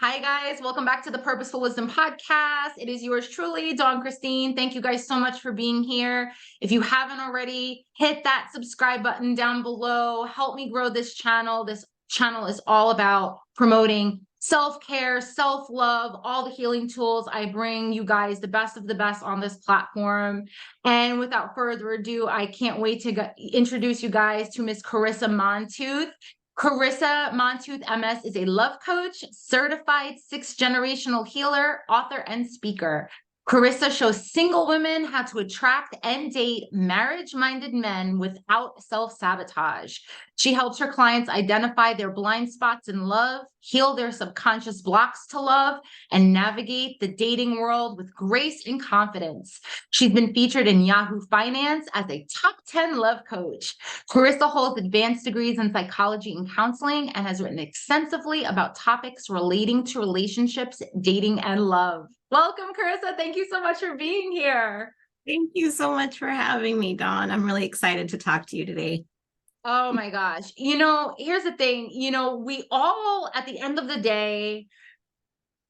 Hi, guys. Welcome back to the Purposeful Wisdom Podcast. It is yours truly, Dawn Christine. Thank you guys so much for being here. If you haven't already, hit that subscribe button down below. Help me grow this channel. This channel is all about promoting self-care, self-love, all the healing tools. I bring you guys the best of the best on this platform. And without further ado, I can't wait to introduce you guys to Miss Carisa Montooth. Carisa Montooth, MS, is a love coach, certified sixth-generational healer, author, and speaker. Carisa shows single women how to attract and date marriage-minded men without self-sabotage. She helps her clients identify their blind spots in love, heal their subconscious blocks to love, and navigate the dating world with grace and confidence. She's been featured in Yahoo Finance as a top 10 love coach. Carisa holds advanced degrees in psychology and counseling and has written extensively about topics relating to relationships, dating, and love. Welcome, Carisa. Thank you so much for being here. Thank you so much for having me, Dawn. I'm really excited to talk to you today. Oh my gosh. Here's the thing, we all, at the end of the day,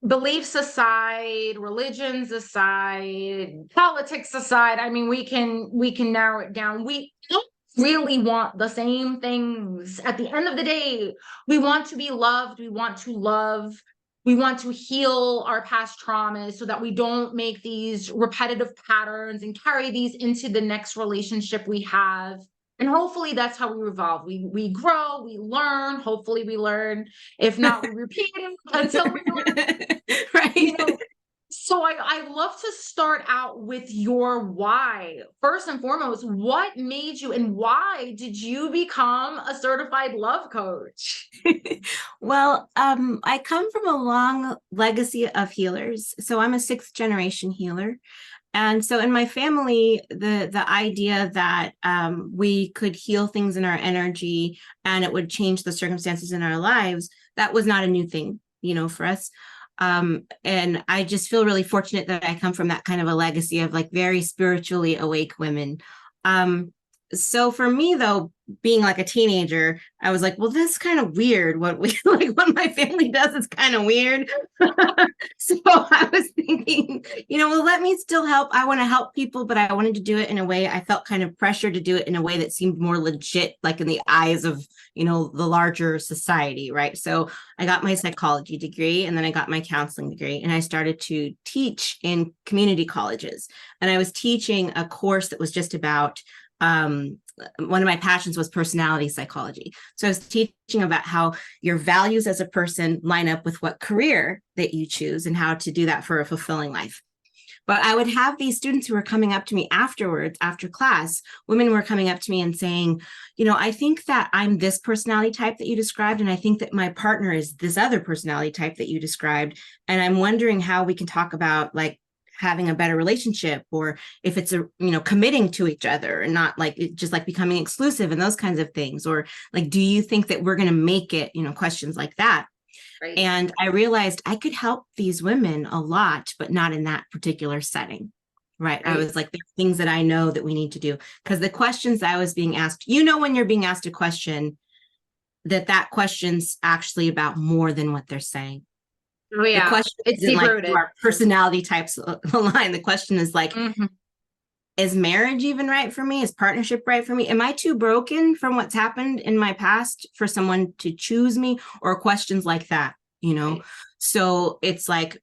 beliefs aside, religions aside, politics aside, I mean, we can narrow it down. We don't really want the same things. At the end of the day, we want to be loved, we want to love, we want to heal our past traumas so that we don't make these repetitive patterns and carry these into the next relationship we have. And hopefully that's how we evolve. We grow, we learn, hopefully we learn. If not, we repeat it until we learn. Right. So I love to start out with your why. First and foremost, what made you and why did you become a certified love coach? Well, I come from a long legacy of healers. So I'm a sixth generation healer. And so in my family, the idea that we could heal things in our energy and it would change the circumstances in our lives, that was not a new thing, for us. And I just feel really fortunate that I come from that kind of a legacy of like very spiritually awake women. So for me, though, being like a teenager, I was like, well, this is kind of weird. What my family does is kind of weird. So I was thinking, well, let me still help. I want to help people, but I wanted to do it in a way I felt kind of pressure to do it in a way that seemed more legit, like in the eyes of, the larger society, right? So I got my psychology degree and then I got my counseling degree and I started to teach in community colleges. And I was teaching a course that was just about one of my passions was personality psychology. So I was teaching about how your values as a person line up with what career that you choose and how to do that for a fulfilling life. But I would have these students who were coming up to me afterwards, after class, women were coming up to me and saying, I think that I'm this personality type that you described, and I think that my partner is this other personality type that you described. And I'm wondering how we can talk about like having a better relationship, or if it's committing to each other and not like just like becoming exclusive and those kinds of things, or like, do you think that we're going to make it, questions like that. Right. And I realized I could help these women a lot, but not in that particular setting. Right. I was like, there's things that I know that we need to do, because the questions I was being asked, when you're being asked a question, that question's actually about more than what they're saying. Oh yeah, the question it's isn't like deep-rooted. Our personality types align. The question is like, is marriage even right for me? Is partnership right for me? Am I too broken from what's happened in my past for someone to choose me? Or questions like that, Right. So it's like,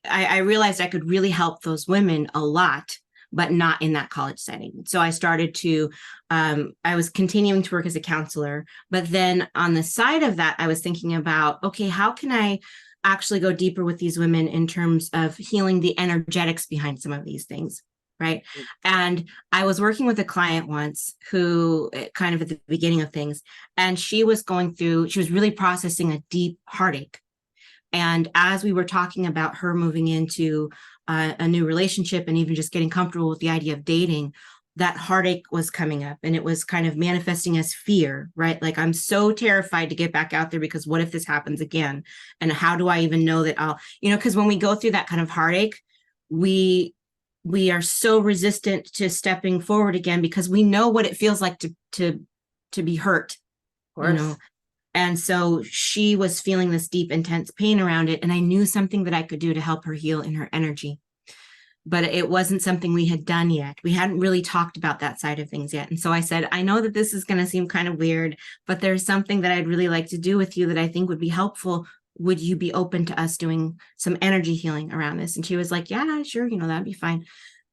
I realized I could really help those women a lot, but not in that college setting. So I started to, I was continuing to work as a counselor, but then on the side of that, I was thinking about, okay, how can I actually go deeper with these women in terms of healing the energetics behind some of these things, right? And I was working with a client once who kind of at the beginning of things, and she was really processing a deep heartache. And as we were talking about her moving into a new relationship and even just getting comfortable with the idea of dating, that heartache was coming up, and it was kind of manifesting as fear, right? Like, I'm so terrified to get back out there because what if this happens again? And how do I even know that I'll, because when we go through that kind of heartache, we are so resistant to stepping forward again because we know what it feels like to be hurt, And so she was feeling this deep, intense pain around it. And I knew something that I could do to help her heal in her energy. But it wasn't something we had done yet. We hadn't really talked about that side of things yet. And so I said, I know that this is going to seem kind of weird, but there's something that I'd really like to do with you that I think would be helpful. Would you be open to us doing some energy healing around this? And she was like, yeah, sure. That'd be fine.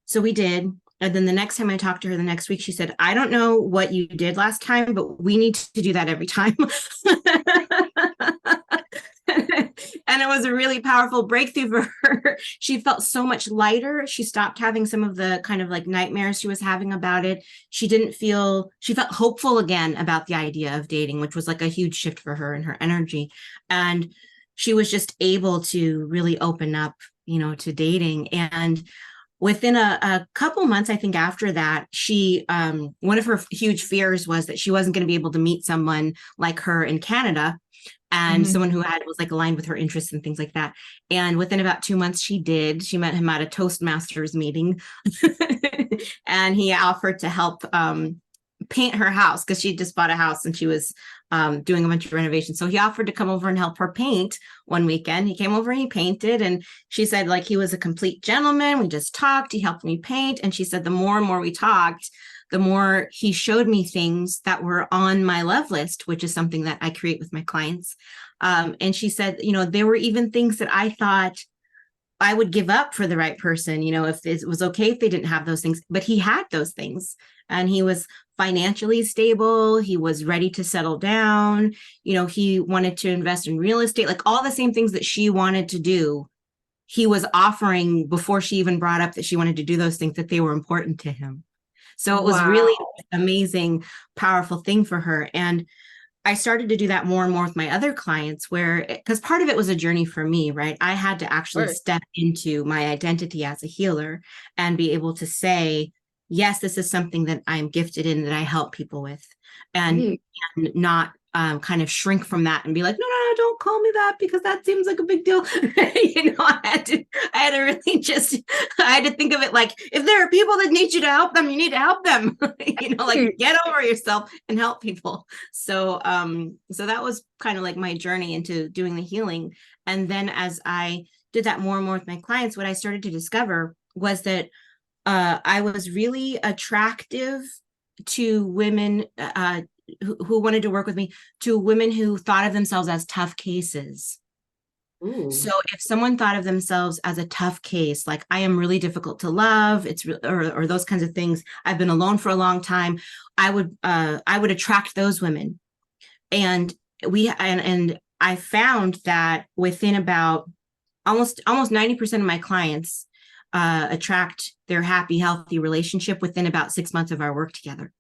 So we did. And then the next time I talked to her the next week, she said, I don't know what you did last time, but we need to do that every time. And it was a really powerful breakthrough for her. She felt so much lighter. She stopped having some of the kind of like nightmares she was having about it. She felt hopeful again about the idea of dating, which was like a huge shift for her in her energy. And she was just able to really open up, to dating. And within a couple months, I think after that, she, one of her huge fears was that she wasn't going to be able to meet someone like her in Canada, and someone who was like aligned with her interests and things like that. And within about 2 months, she met him at a Toastmasters meeting and he offered to help paint her house because she just bought a house and she was doing a bunch of renovations. So he offered to come over and help her paint one weekend. He came over and he painted, and she said like he was a complete gentleman. We just talked, he helped me paint. And she said the more and more we talked, the more he showed me things that were on my love list, which is something that I create with my clients. And she said, there were even things that I thought I would give up for the right person, if it was okay if they didn't have those things, but he had those things, and he was financially stable. He was ready to settle down. He wanted to invest in real estate, like all the same things that she wanted to do. He was offering before she even brought up that she wanted to do those things, that they were important to him. So it was really an amazing, powerful thing for her. And I started to do that more and more with my other clients, because part of it was a journey for me, right? I had to actually step into my identity as a healer and be able to say, yes, this is something that I'm gifted in, that I help people with, and not kind of shrink from that and be like, no, don't call me that because that seems like a big deal. I had to really I had to think of it like, if there are people that need you to help them, you need to help them, like get over yourself and help people. So that was kind of like my journey into doing the healing. And then as I did that more and more with my clients, what I started to discover was that I was really attractive to women who wanted to work with me, to women who thought of themselves as tough cases. Ooh. So if someone thought of themselves as a tough case, like I am really difficult to love, or those kinds of things, I've been alone for a long time, I would attract those women. And I found that within about almost 90% of my clients attract their happy, healthy relationship within about 6 months of our work together.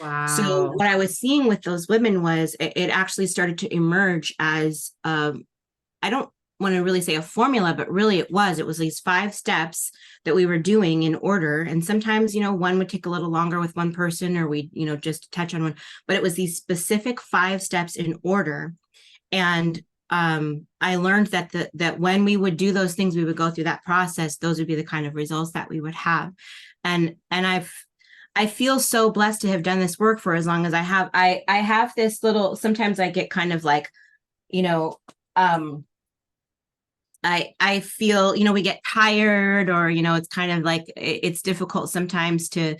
Wow. So what I was seeing with those women was it actually started to emerge as, I don't want to really say a formula, but really it was these 5 steps that we were doing in order. And sometimes, one would take a little longer with one person, or we, just touch on one, but it was these specific 5 steps in order. And I learned that when we would do those things, we would go through that process, those would be the kind of results that we would have. And I feel so blessed to have done this work for as long as I have. I have this little, sometimes I get kind of like, I feel, we get tired, or, it's kind of like, it's difficult sometimes to,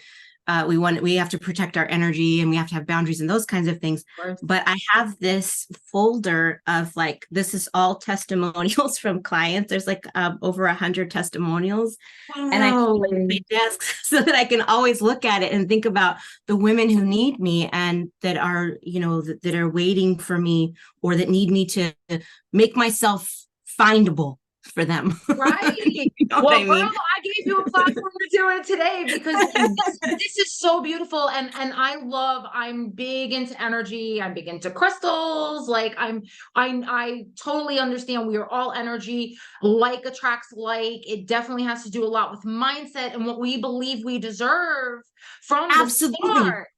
we have to protect our energy, and we have to have boundaries and those kinds of things. But I have this folder of like, this is all testimonials from clients. There's like over 100 testimonials. Wow. And I keep it on my desk so that I can always look at it and think about the women who need me and that are, that are waiting for me, or that need me to make myself findable for them. Right. Well, I mean? Girl, I gave you a platform to do it today because this is so beautiful. And I'm big into energy. I'm big into crystals. Like I totally understand we are all energy. Like attracts like. It definitely has to do a lot with mindset and what we believe we deserve from the start.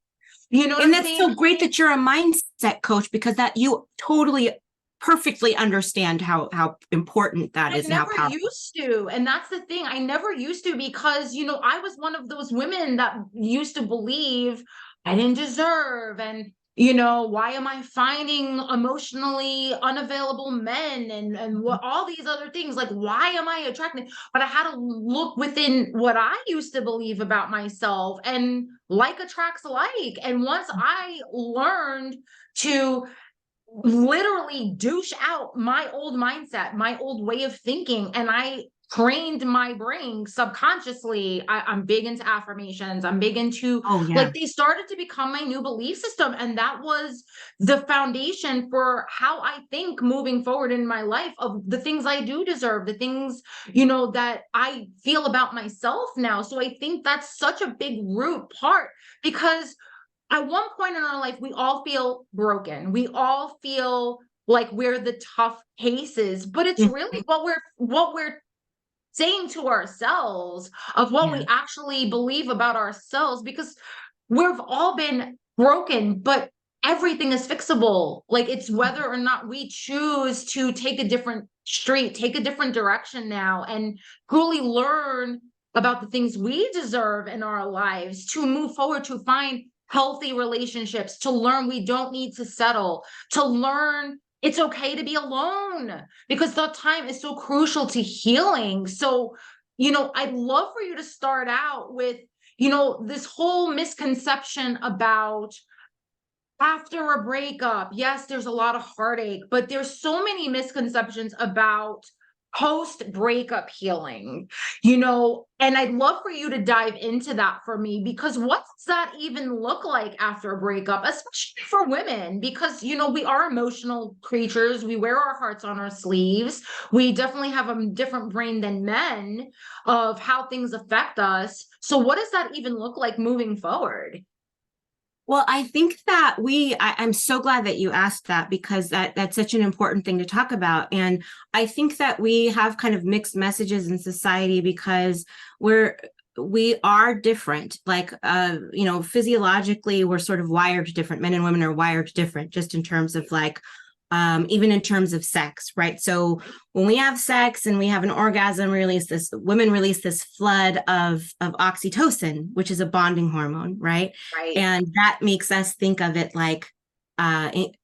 And that's so great that you're a mindset coach, because that you totally perfectly understand how important that is. I never used to. And that's the thing. I never used to, because, I was one of those women that used to believe I didn't deserve. And Why am I finding emotionally unavailable men and what all these other things? Like, why am I attracted? But I had to look within what I used to believe about myself, and like attracts like. And once I learned to literally douche out my old mindset, my old way of thinking, and I trained my brain subconsciously. I'm big into affirmations. I'm big into, Oh yeah. like, they started to become my new belief system. And that was the foundation for how I think moving forward in my life, of the things I do deserve, the things, that I feel about myself now. So I think that's such a big root part, because at one point in our life, we all feel broken. We all feel like we're the tough cases, but it's really Mhm. what we're saying to ourselves, of what Yeah. we actually believe about ourselves, because we've all been broken, but everything is fixable. Like, it's whether or not we choose to take a different street, take a different direction now, and truly learn about the things we deserve in our lives, to move forward, to find healthy relationships, to learn we don't need to settle, to learn it's okay to be alone, because that time is so crucial to healing. So, I'd love for you to start out with, this whole misconception about after a breakup. Yes, there's a lot of heartache, but there's so many misconceptions about post breakup healing, and I'd love for you to dive into that for me, because what does that even look like after a breakup, especially for women? Because, we are emotional creatures. We wear our hearts on our sleeves. We definitely have a different brain than men of how things affect us. So, what does that even look like moving forward? Well, I think that I'm so glad that you asked that, because that's such an important thing to talk about. And I think that we have kind of mixed messages in society, because we are different. Like, physiologically, we're sort of wired different. Men and women are wired different, just in terms of like, even in terms of sex, right? So when we have sex and we have an orgasm, women release this flood of oxytocin, which is a bonding hormone, right? Right. And that makes us think of it like,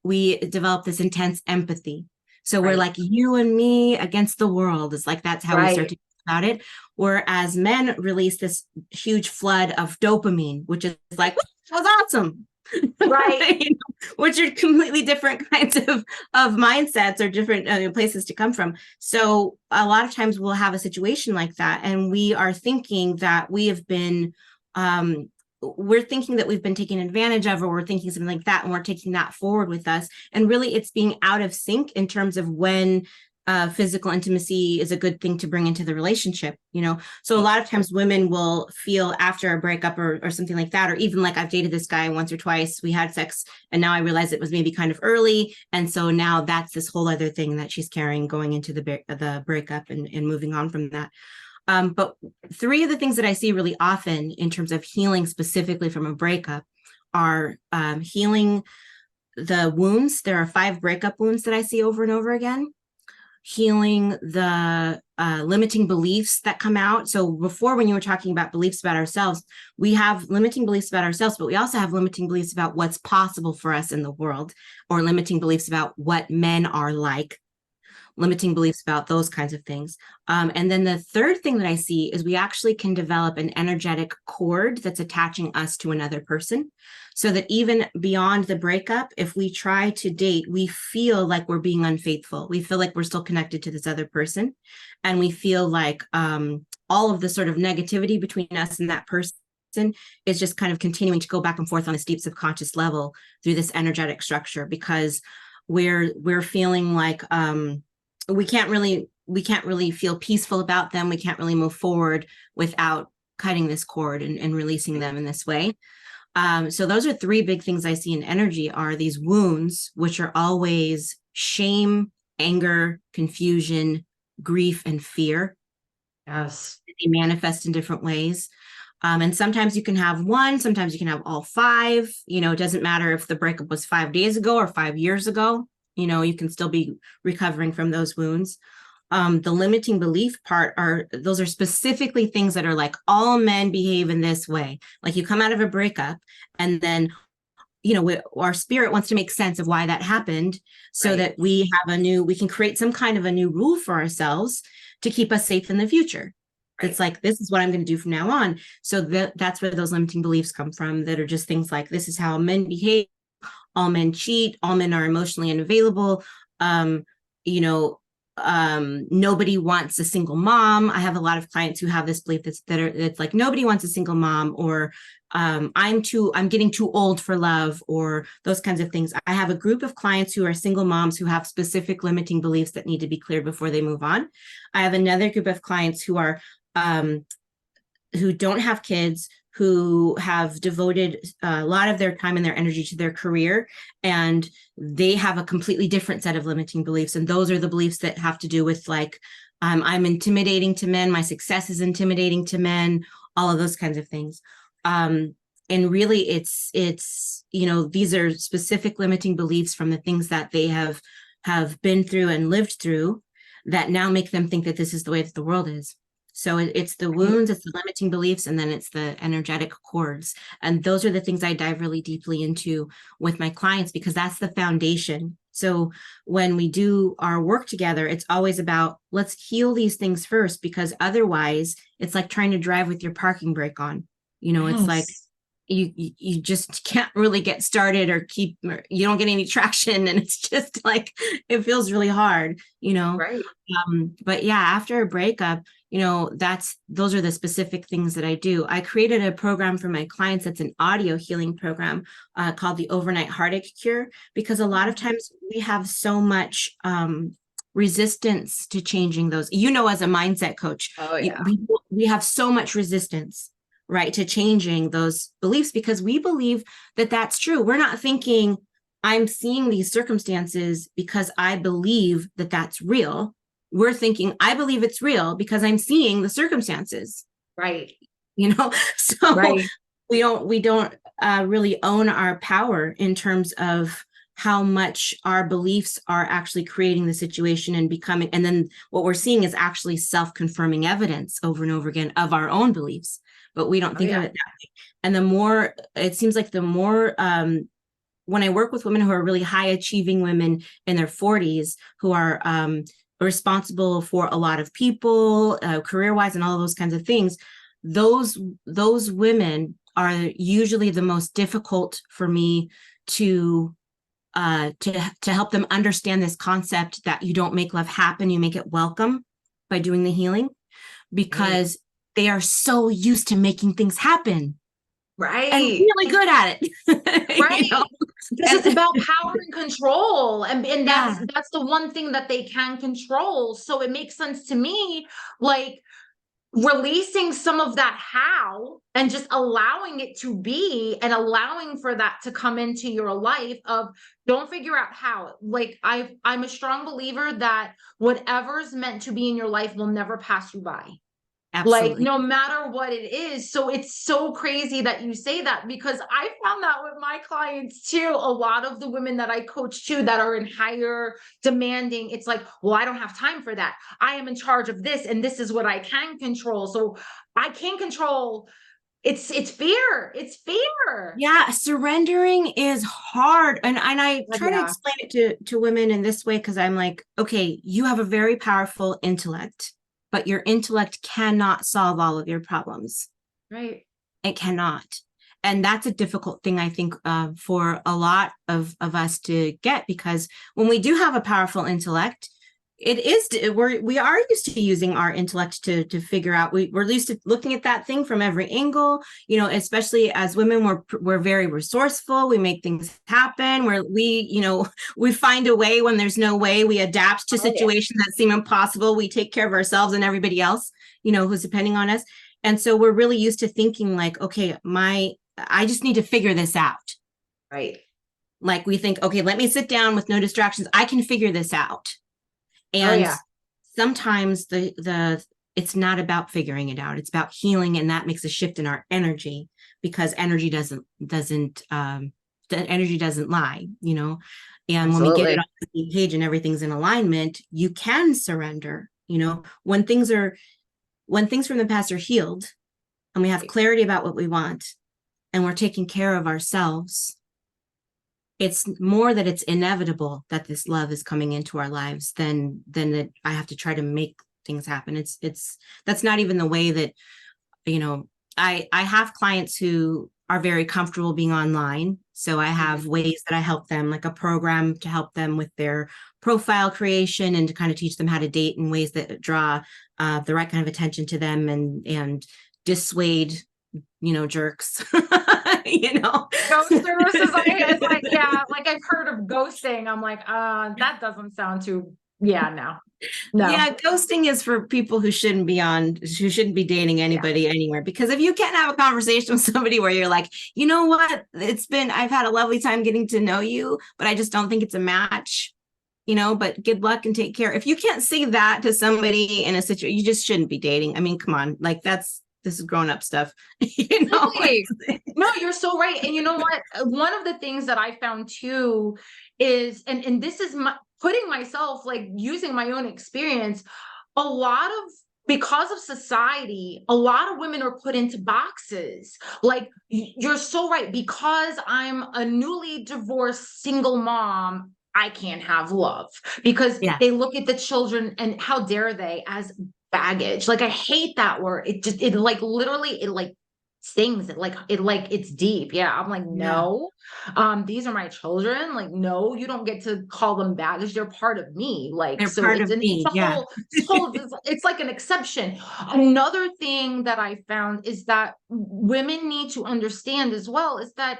we develop this intense empathy. So we're Right. like, you and me against the world. It's like, that's how we start Right. to think about it. Whereas men release this huge flood of dopamine, which is like, that was awesome. Right. Which are completely different kinds of mindsets, or different places to come from. So a lot of times we'll have a situation like that, and we are thinking that um, we're thinking that we've been taken advantage of, or we're thinking something like that, and we're taking that forward with us. And really, it's being out of sync in terms of when physical intimacy is a good thing to bring into the relationship. So a lot of times women will feel after a breakup, or something like that, or even like, I've dated this guy once or twice, we had sex, and now I realize it was maybe kind of early, and so now that's this whole other thing that she's carrying going into the breakup, and moving on from that. But three of the things that I see really often in terms of healing specifically from a breakup are healing the wounds. There are 5 breakup wounds that I see over and over again. Healing the limiting beliefs that come out. So before, when you were talking about beliefs about ourselves, we have limiting beliefs about ourselves, but we also have limiting beliefs about what's possible for us in the world, or limiting beliefs about what men are like, limiting beliefs about those kinds of things. And then the third thing that I see is we actually can develop an energetic cord that's attaching us to another person, so that even beyond the breakup, if we try to date, we feel like we're being unfaithful. We feel like we're still connected to this other person. And we feel like all of the sort of negativity between us and that person is just kind of continuing to go back and forth on a deep subconscious level through this energetic structure, because we're feeling like we can't really feel peaceful about them. We can't really move forward without cutting this cord and releasing them in this way. So those are 3 big things I see in energy, are these wounds, which are always shame, anger, confusion, grief, and fear. Yes. They manifest in different ways. And sometimes you can have one, sometimes you can have all 5. It doesn't matter if the breakup was 5 days ago or 5 years ago. You can still be recovering from those wounds. The limiting belief part those are specifically things that are like, all men behave in this way. Like, you come out of a breakup, and then our spirit wants to make sense of why that happened, so Right. that we can create some kind of a new rule for ourselves to keep us safe in the future. Right. It's like, this is what I'm going to do from now on. So that's where those limiting beliefs come from, that are just things like, this is how men behave, all men cheat, all men are emotionally unavailable. You know, nobody wants a single mom. I have a lot of clients who have this belief it's like, nobody wants a single mom, or I'm getting too old for love, or those kinds of things. I have a group of clients who are single moms who have specific limiting beliefs that need to be cleared before they move on. I have another group of clients who are who don't have kids, who have devoted a lot of their time and their energy to their career, and they have a completely different set of limiting beliefs. And those are the beliefs that have to do with like, I'm intimidating to men, my success is intimidating to men, all of those kinds of things. And really it's, these are specific limiting beliefs from the things that they have been through and lived through, that now make them think that this is the way that the world is. So it's the wounds, it's the limiting beliefs, and then it's the energetic cords. And those are the things I dive really deeply into with my clients, because that's the foundation. So when we do our work together, it's always about, let's heal these things first, because otherwise it's like trying to drive with your parking brake on. It's like you just can't really get started, or you don't get any traction, and it's just like, it feels really hard, Right. But yeah, after a breakup, those are the specific things that I do. I created a program for my clients that's an audio healing program called the Overnight Heartache Cure, because a lot of times we have so much resistance to changing those. As a mindset coach, Oh yeah. we have so much resistance, right, to changing those beliefs, because we believe that that's true. We're not thinking, I'm seeing these circumstances because I believe that that's real. We're thinking, I believe it's real because I'm seeing the circumstances. Right. So Right. we don't really own our power in terms of how much our beliefs are actually creating the situation and becoming, and then what we're seeing is actually self-confirming evidence over and over again of our own beliefs, but we don't think of it that way. And the more, it seems like the more, when I work with women who are really high achieving women in their 40s, who are responsible for a lot of people, career-wise, and all those kinds of things, those women are usually the most difficult for me to help them understand this concept that you don't make love happen, you make it welcome by doing the healing, because they are so used to making things happen. Right. And really good at it. Right. Because it's about power and control. And that's the one thing that they can control. So it makes sense to me, like releasing some of that how and just allowing it to be, and allowing for that to come into your life. Of don't figure out how. Like I'm a strong believer that whatever's meant to be in your life will never pass you by. Absolutely. Like no matter what it is. So it's so crazy that you say that, because I found that with my clients too. A lot of the women that I coach too, that are in higher demanding, it's like, well, I don't have time for that. I am in charge of this, and this is what I can control. So I can't control. It's fear. It's fear. Yeah, surrendering is hard. And I try to Yeah. explain it to women in this way, because I'm like, okay, you have a very powerful intellect, but your intellect cannot solve all of your problems. Right. It cannot. And that's a difficult thing, I think, for a lot of us to get, because when we do have a powerful intellect, we are used to using our intellect to figure out, we're used to looking at that thing from every angle, especially as women, we're very resourceful. We make things happen, we find a way when there's no way. We adapt to situations that seem impossible. We take care of ourselves and everybody else, who's depending on us. And so we're really used to thinking like, okay, I just need to figure this out. Right. Like we think, okay, let me sit down with no distractions. I can figure this out. And sometimes it's not about figuring it out. It's about healing. And that makes a shift in our energy, because energy doesn't lie, And Absolutely. when we get it on the same page and everything's in alignment, you can surrender, when things from the past are healed, and we have clarity about what we want, and we're taking care of ourselves, it's more that it's inevitable that this love is coming into our lives than that I have to try to make things happen. It's that's not even the way that, you know, I have clients who are very comfortable being online. So I have ways that I help them, like a program to help them with their profile creation and to kind of teach them how to date in ways that draw the right kind of attention to them and dissuade, you know, jerks, you know. Ghosters is like, it's like, yeah, like I've heard of ghosting. I'm like, that doesn't sound too, yeah, no. Yeah, ghosting is for people who shouldn't be dating anybody anywhere. Because if you can't have a conversation with somebody where you're like, you know what, I've had a lovely time getting to know you, but I just don't think it's a match, you know, but good luck and take care. If you can't say that to somebody in a situation, you just shouldn't be dating. I mean, come on, like this is grown up stuff, you know? Really? No, you're so right. And you know what? One of the things that I found too is, and this is putting myself, like using my own experience, a lot of, because of society, a lot of women are put into boxes. Like you're so right. Because I'm a newly divorced single mom, I can't have love, because they look at the children and how dare they as baggage. Like I hate that word. It like literally it like stings. It's deep. Yeah. I'm like, no, these are my children. Like, no, you don't get to call them baggage. They're part of me. Like, They're so part of me. it's like an exception. Another thing that I found is that women need to understand as well is that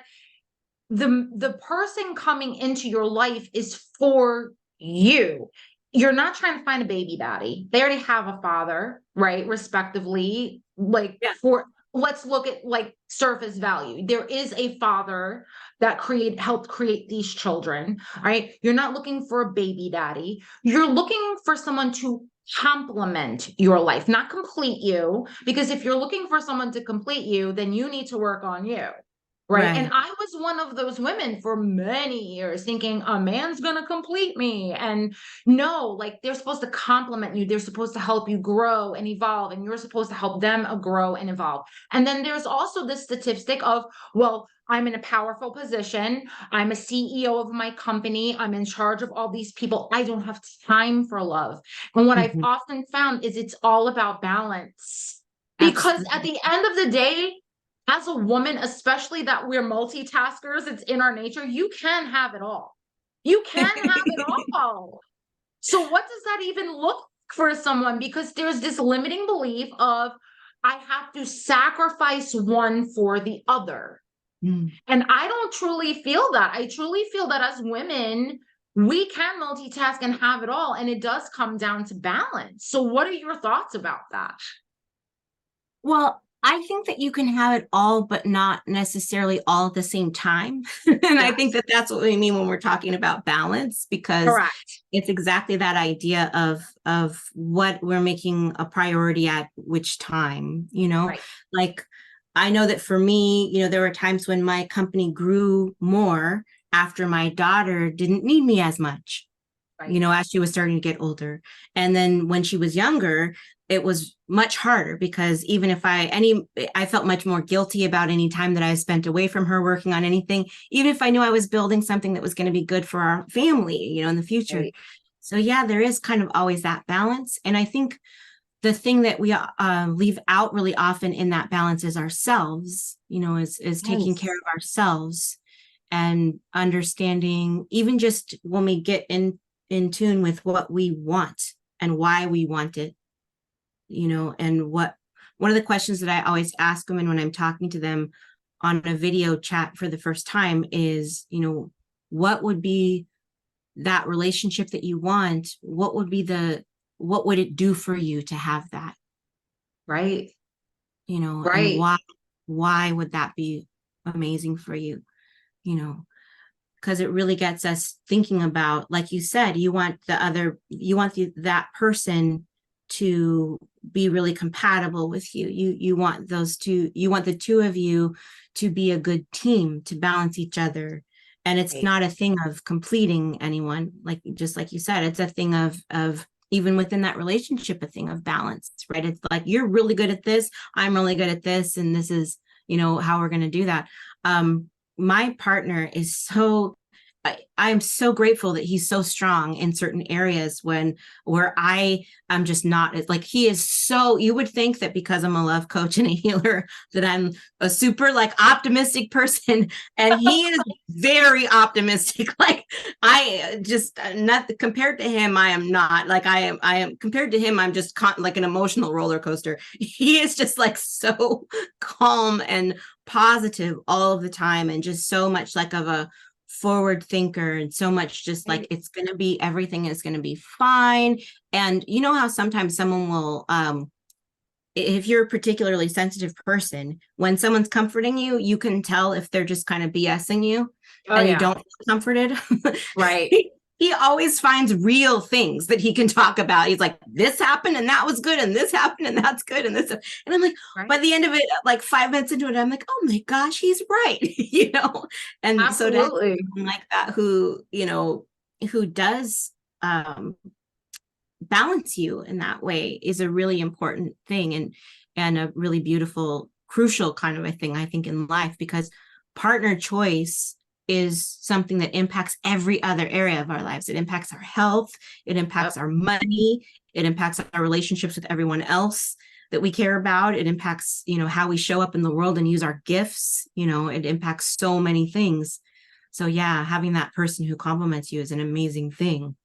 the person coming into your life is for you. You're not trying to find a baby daddy. They already have a father, right? Respectively, like for let's look at like surface value. There is a father that helped create these children, right? You're not looking for a baby daddy. You're looking for someone to complement your life, not complete you. Because if you're looking for someone to complete you, then you need to work on you. Right. And I was one of those women for many years thinking a man's going to complete me. And no, like they're supposed to complement you. They're supposed to help you grow and evolve. And you're supposed to help them grow and evolve. And then there's also this statistic of, well, I'm in a powerful position. I'm a CEO of my company. I'm in charge of all these people. I don't have time for love. And what I've often found is it's all about balance. Because at the end of the day, as a woman, especially that we're multitaskers, it's in our nature, you can have it all. You can have it all. So what does that even look for someone? Because there's this limiting belief of, I have to sacrifice one for the other. And I don't truly feel that. I truly feel that as women, we can multitask and have it all. And it does come down to balance. So what are your thoughts about that? Well, I think that you can have it all, but not necessarily all at the same time. And I think that that's what we mean when we're talking about balance, because it's exactly that idea of what we're making a priority at which time, you know, like I know that for me, you know, there were times when my company grew more after my daughter didn't need me as much, you know, as she was starting to get older. And then when she was younger, it was much harder because even if I felt much more guilty about any time that I spent away from her working on anything, even if I knew I was building something that was going to be good for our family, you know, in the future. So yeah, there is kind of always that balance. And I think the thing that we leave out really often in that balance is ourselves, you know, is taking care of ourselves and understanding, even just when we get in tune with what we want and why we want it, you know, and one of the questions that I always ask women when I'm talking to them on a video chat for the first time is, you know, what would be that relationship that you want? What would it do for you to have that? Right. You know, and why would that be amazing for you? You know, because it really gets us thinking about, like you said, you want that person to be really compatible with you. You want the two of you to be a good team, to balance each other. And it's not a thing of completing anyone, just like you said, it's a thing of even within that relationship, a thing of balance, right? It's like, you're really good at this, I'm really good at this, and this is, you know, how we're going to do that. My partner is so I'm so grateful that he's so strong in certain areas where I am just not. It's like he is so, you would think that because I'm a love coach and a healer that I'm a super like optimistic person, and he is very optimistic. Like I just not compared to him, I am not. Like I am compared to him, I'm just like an emotional roller coaster. He is just like so calm and positive all of the time, and just so much like of a forward thinker, and so much just like it's going to be, everything is going to be fine. And you know how sometimes someone will if you're a particularly sensitive person, when someone's comforting you, you can tell if they're just kind of BSing you and you don't feel comforted. Right. He always finds real things that he can talk about. He's like, this happened and that was good, and this happened and that's good, and this, and I'm like, by the end of it, like 5 minutes into it, I'm like, oh my gosh, he's right. You know. And Absolutely. so to have someone like that who, you know, who does balance you in that way is a really important thing, and a really beautiful, crucial kind of a thing, I think, in life, because partner choice is something that impacts every other area of our lives. It impacts our health, it impacts our money, it impacts our relationships with everyone else that we care about. It impacts, you know, how we show up in the world and use our gifts. You know, it impacts so many things. So yeah, having that person who compliments you is an amazing thing.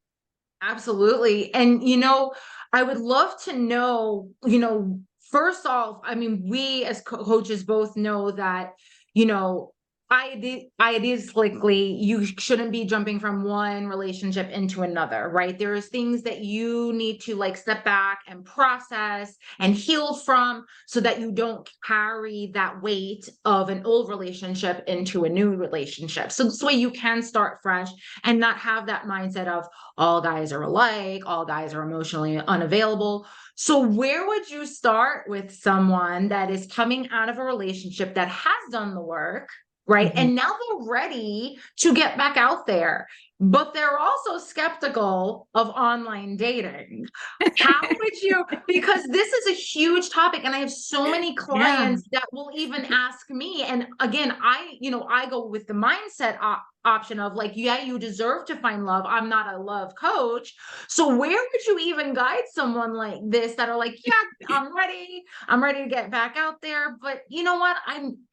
Absolutely. And, you know, I would love to know, you know, first off, I mean, we as coaches both know that, you know, idealistically, you shouldn't be jumping from one relationship into another, right? There is things that you need to like step back and process and heal from, so that you don't carry that weight of an old relationship into a new relationship. So this way you can start fresh and not have that mindset of all guys are alike, all guys are emotionally unavailable. So where would you start with someone that is coming out of a relationship that has done the work, right? And now they're ready to get back out there, but they're also skeptical of online dating. How would you, because this is a huge topic, and I have so many clients that will even ask me. And again, I go with the mindset option of like, yeah, you deserve to find love. I'm not a love coach. So where would you even guide someone like this that are like, yeah, I'm ready to get back out there. But you know what?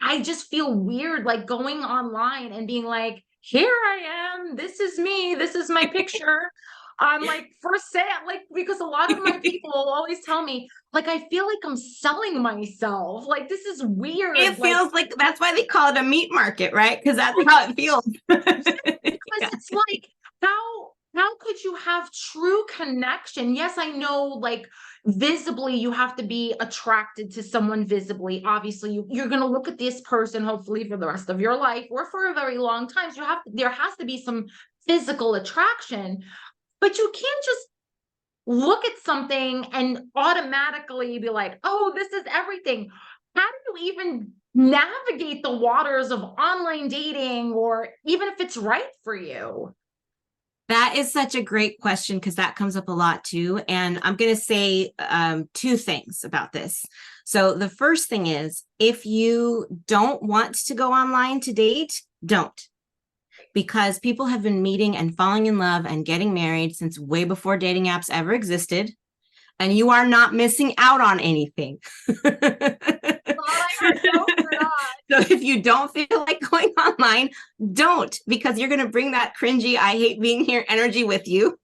I just feel weird like going online and being like, here I am. This is me. This is my picture. I'm like for sale, like, because a lot of my people will always tell me, like, I feel like I'm selling myself. Like, this is weird. It feels like that's why they call it a meat market, right? Because that's how it feels. Because it's like, how could you have true connection? Yes, I know, like visibly you have to be attracted to someone visibly. Obviously, you're going to look at this person hopefully for the rest of your life or for a very long time. So there has to be some physical attraction, but you can't just look at something and automatically be like, oh, this is everything. How do you even navigate the waters of online dating, or even if it's right for you? That is such a great question, because that comes up a lot too. And I'm going to say 2 things about this. So the first thing is, if you don't want to go online to date, don't. Because people have been meeting and falling in love and getting married since way before dating apps ever existed. And you are not missing out on anything. So if you don't feel like going online, don't, because you're going to bring that cringy, I hate being here energy with you.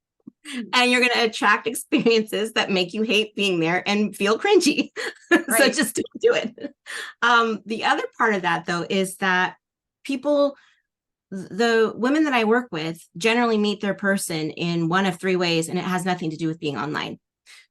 And you're going to attract experiences that make you hate being there and feel cringy. So just don't do it. The other part of that, though, is that the women that I work with generally meet their person in one of 3 ways, and it has nothing to do with being online.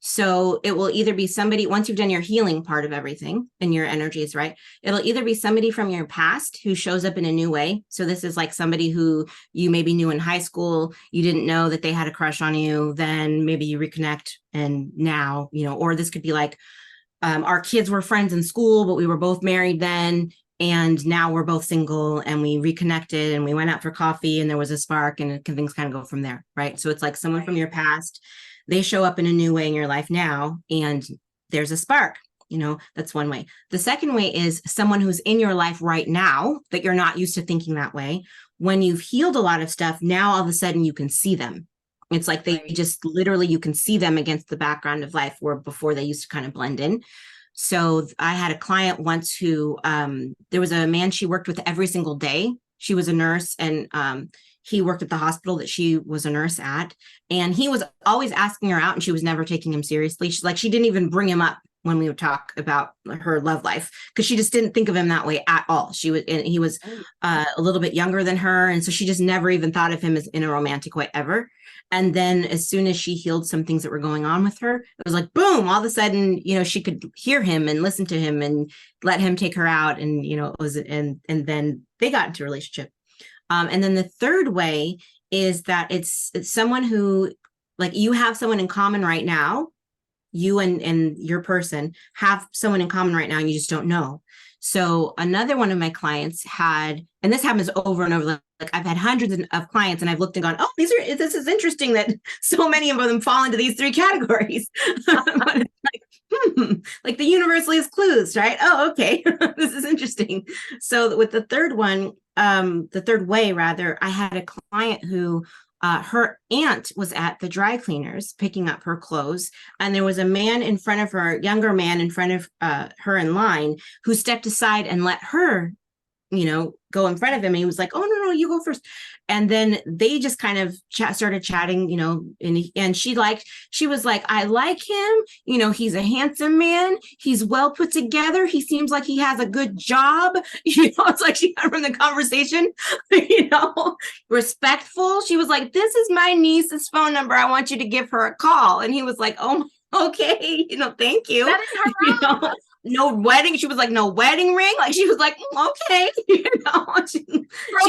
So it will either be somebody, once you've done your healing part of everything and your energies, right? It'll either be somebody from your past who shows up in a new way. So this is like somebody who you maybe knew in high school, you didn't know that they had a crush on you, then maybe you reconnect, and now, you know, or this could be like, our kids were friends in school, but we were both married then, and now we're both single, and we reconnected and we went out for coffee and there was a spark, and things kind of go from there, right? So it's like someone from your past, they show up in a new way in your life now, and there's a spark. You know, that's one way. The second way is someone who's in your life right now that you're not used to thinking that way, when you've healed a lot of stuff, now all of a sudden you can see them. It's like they just literally, you can see them against the background of life, where before they used to kind of blend in. So I had a client once who, there was a man she worked with every single day. She was a nurse, and he worked at the hospital that she was a nurse at. And he was always asking her out, and she was never taking him seriously. She's like, she didn't even bring him up when we would talk about her love life, because she just didn't think of him that way at all. He was a little bit younger than her. And so she just never even thought of him as in a romantic way ever. And then as soon as she healed some things that were going on with her, it was like, boom, all of a sudden, she could hear him and listen to him and let him take her out. And, it was, and then they got into a relationship. And then the third way is that it's someone who, like, you have someone in common right now. You and your person have someone in common right now, and you just don't know. So another one of my clients had, and this happens over and over, like I've had hundreds of clients, and I've looked and gone, oh, this is interesting that so many of them fall into these three categories. But it's like the universe leaves clues, right? Oh, okay. This is interesting. So with the third one, the third way rather, I had a client who, her aunt was at the dry cleaners picking up her clothes, and there was a man in front of her, younger man in front of her in line, who stepped aside and let her, go in front of him. And he was like, oh, no, you go first. And then they just kind of started chatting, and she was like, I like him. He's a handsome man. He's well put together. He seems like he has a good job. It's like she got from the conversation, respectful. She was like, this is my niece's phone number. I want you to give her a call. And he was like, oh, okay. Thank you. That is her no wedding. She was like, no wedding ring. Like, she was like, okay. She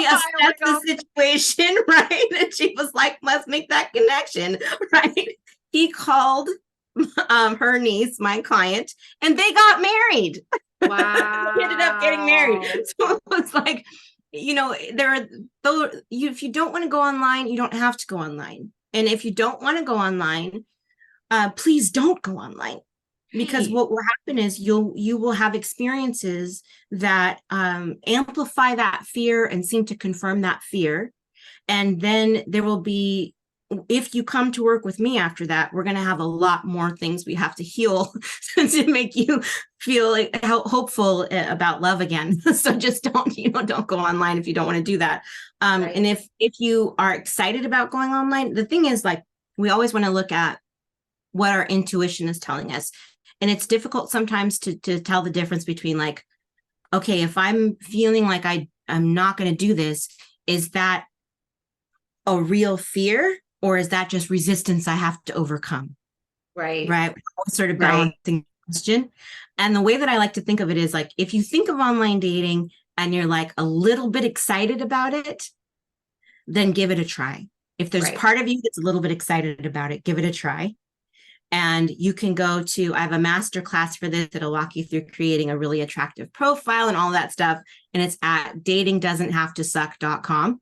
assessed the situation, right? And she was like, let's make that connection, right? He called her niece, my client, and they got married. Wow. They ended up getting married. So it was like, there are those, if you don't want to go online, you don't have to go online. And if you don't want to go online, please don't go online. Because what will happen is you will have experiences that amplify that fear and seem to confirm that fear. And then there will be, if you come to work with me after that, we're going to have a lot more things we have to heal to make you feel like hopeful about love again. So just don't go online if you don't want to do that. Right. And if you are excited about going online, the thing is, like, we always want to look at what our intuition is telling us. And it's difficult sometimes to tell the difference between, like, okay, if I'm feeling like I'm not going to do this, is that a real fear, or is that just resistance I have to overcome? Right. Sort of balancing question. And the way that I like to think of it is, like, if you think of online dating and you're like a little bit excited about it, then give it a try. If there's part of you that's a little bit excited about it, give it a try. And you can go to, I have a master class for this that'll walk you through creating a really attractive profile and all that stuff. And it's at datingdoesn'thavetosuck.com.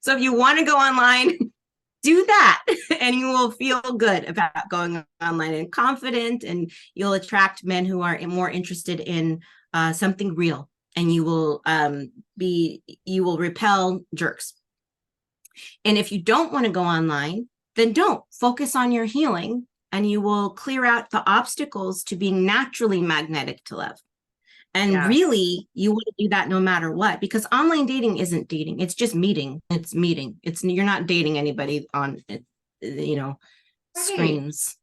So if you want to go online, do that, and you will feel good about going online and confident, and you'll attract men who are more interested in something real, and you will repel jerks. And if you don't want to go online, then don't. Focus on your healing, and you will clear out the obstacles to being naturally magnetic to love. And really, you want to do that no matter what, because online dating isn't dating. It's just meeting. It's meeting. You're not dating anybody on, screens.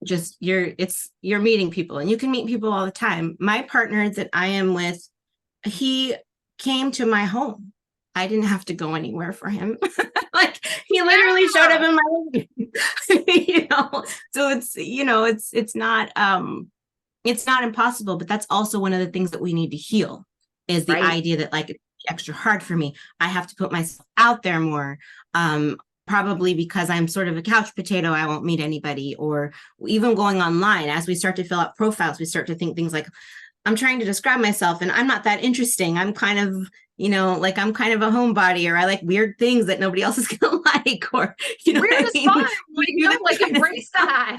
Just you're meeting people, and you can meet people all the time. My partner that I am with, he came to my home. I didn't have to go anywhere for him. Like, he literally showed up in my living room. So it's not impossible, but that's also one of the things that we need to heal, is the idea that, like, it's extra hard for me. I have to put myself out there more. Probably because I'm sort of a couch potato, I won't meet anybody. Or even going online, as we start to fill out profiles, we start to think things like, I'm trying to describe myself and I'm not that interesting. I'm kind of, I'm kind of a homebody, or I like weird things that nobody else is gonna like, or weird is fun. Embrace that.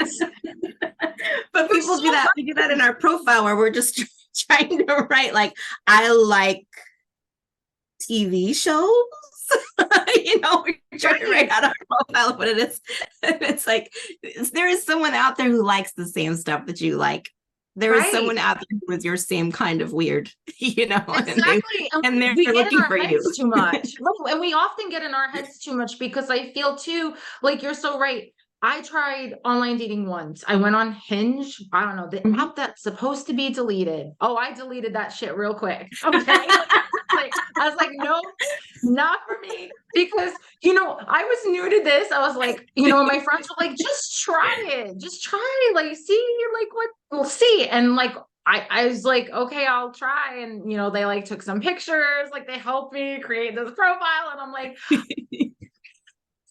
But people do that. We do that in our profile, where we're just trying to write like, I like TV shows. We're trying to write out our profile, but it's like, there is someone out there who likes the same stuff that you like. There is someone out there who is your same kind of weird, Exactly. and they're we get looking in our for you. heads too much. And we often get in our heads too much, because I feel too, like, you're so right. I tried online dating once. I went on Hinge. I don't know, the app that's supposed to be deleted. Oh, I deleted that shit real quick. Okay. I was like, no, not for me. Because, I was new to this. I was like, my friends were like, just try it. Just try, like, see, like, what we'll see. And like, I was like, okay, I'll try. And, they like took some pictures, like they helped me create this profile. And I'm like,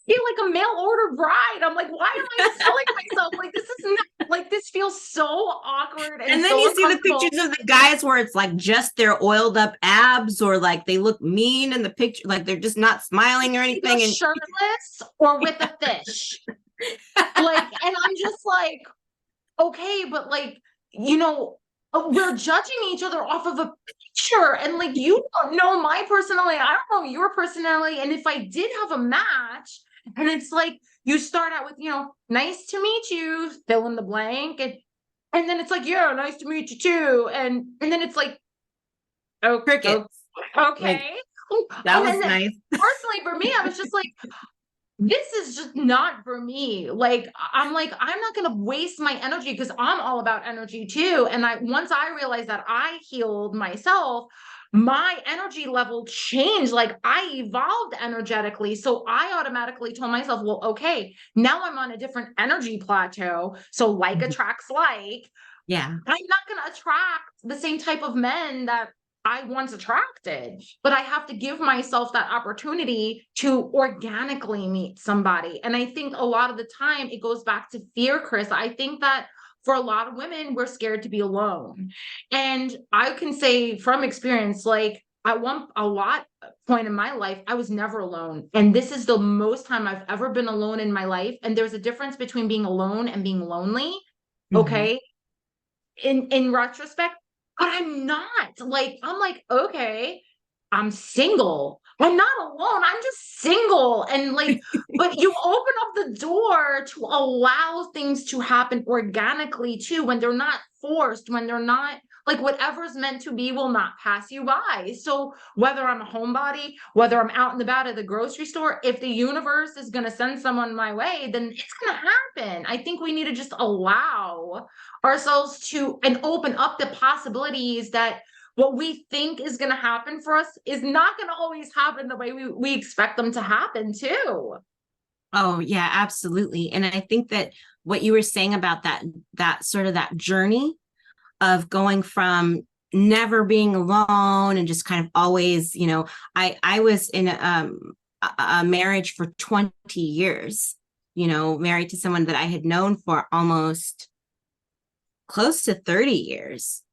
feel like a mail order bride. I'm like, why am I selling myself? Like, this is not, like, this feels so awkward. And then so you see the pictures of the guys where it's like just their oiled up abs, or like they look mean in the picture, like they're just not smiling or anything. And shirtless or with a fish. Like, and I'm just like, okay, but like, we're judging each other off of a picture, and like, you don't know my personality, I don't know your personality. And if I did have a match, and it's like, you start out with, nice to meet you, fill in the blank, and then it's like, yeah, nice to meet you too, and then it's like, oh, crickets. okay, that was nice. Personally, for me, I was just like, this is just not for me. Like, I'm not going to waste my energy, because I'm all about energy too. And once I realized that I healed myself, my energy level changed. Like, I evolved energetically. So I automatically told myself, well, okay, now I'm on a different energy plateau. So like attracts like. Yeah. I'm not going to attract the same type of men that I once attracted, but I have to give myself that opportunity to organically meet somebody. And I think a lot of the time it goes back to fear, Chris. I think that for a lot of women, we're scared to be alone. And I can say from experience, like, at a lot point in my life, I was never alone. And this is the most time I've ever been alone in my life. And there's a difference between being alone and being lonely. Okay. In retrospect, but I'm not. Like, I'm like, okay, I'm single. I'm not alone. I'm just single. And like, but you open up the door to allow things to happen organically too, when they're not forced, when they're not, like, whatever's meant to be will not pass you by. So whether I'm a homebody, whether I'm out and about at the grocery store, if the universe is going to send someone my way, then it's going to happen. I think we need to just allow ourselves to, and open up the possibilities that what we think is going to happen for us is not going to always happen the way we expect them to happen too. Oh yeah, absolutely. And I think that what you were saying about that sort of that journey of going from never being alone and just kind of always, I was in a marriage for 20 years, married to someone that I had known for almost close to 30 years,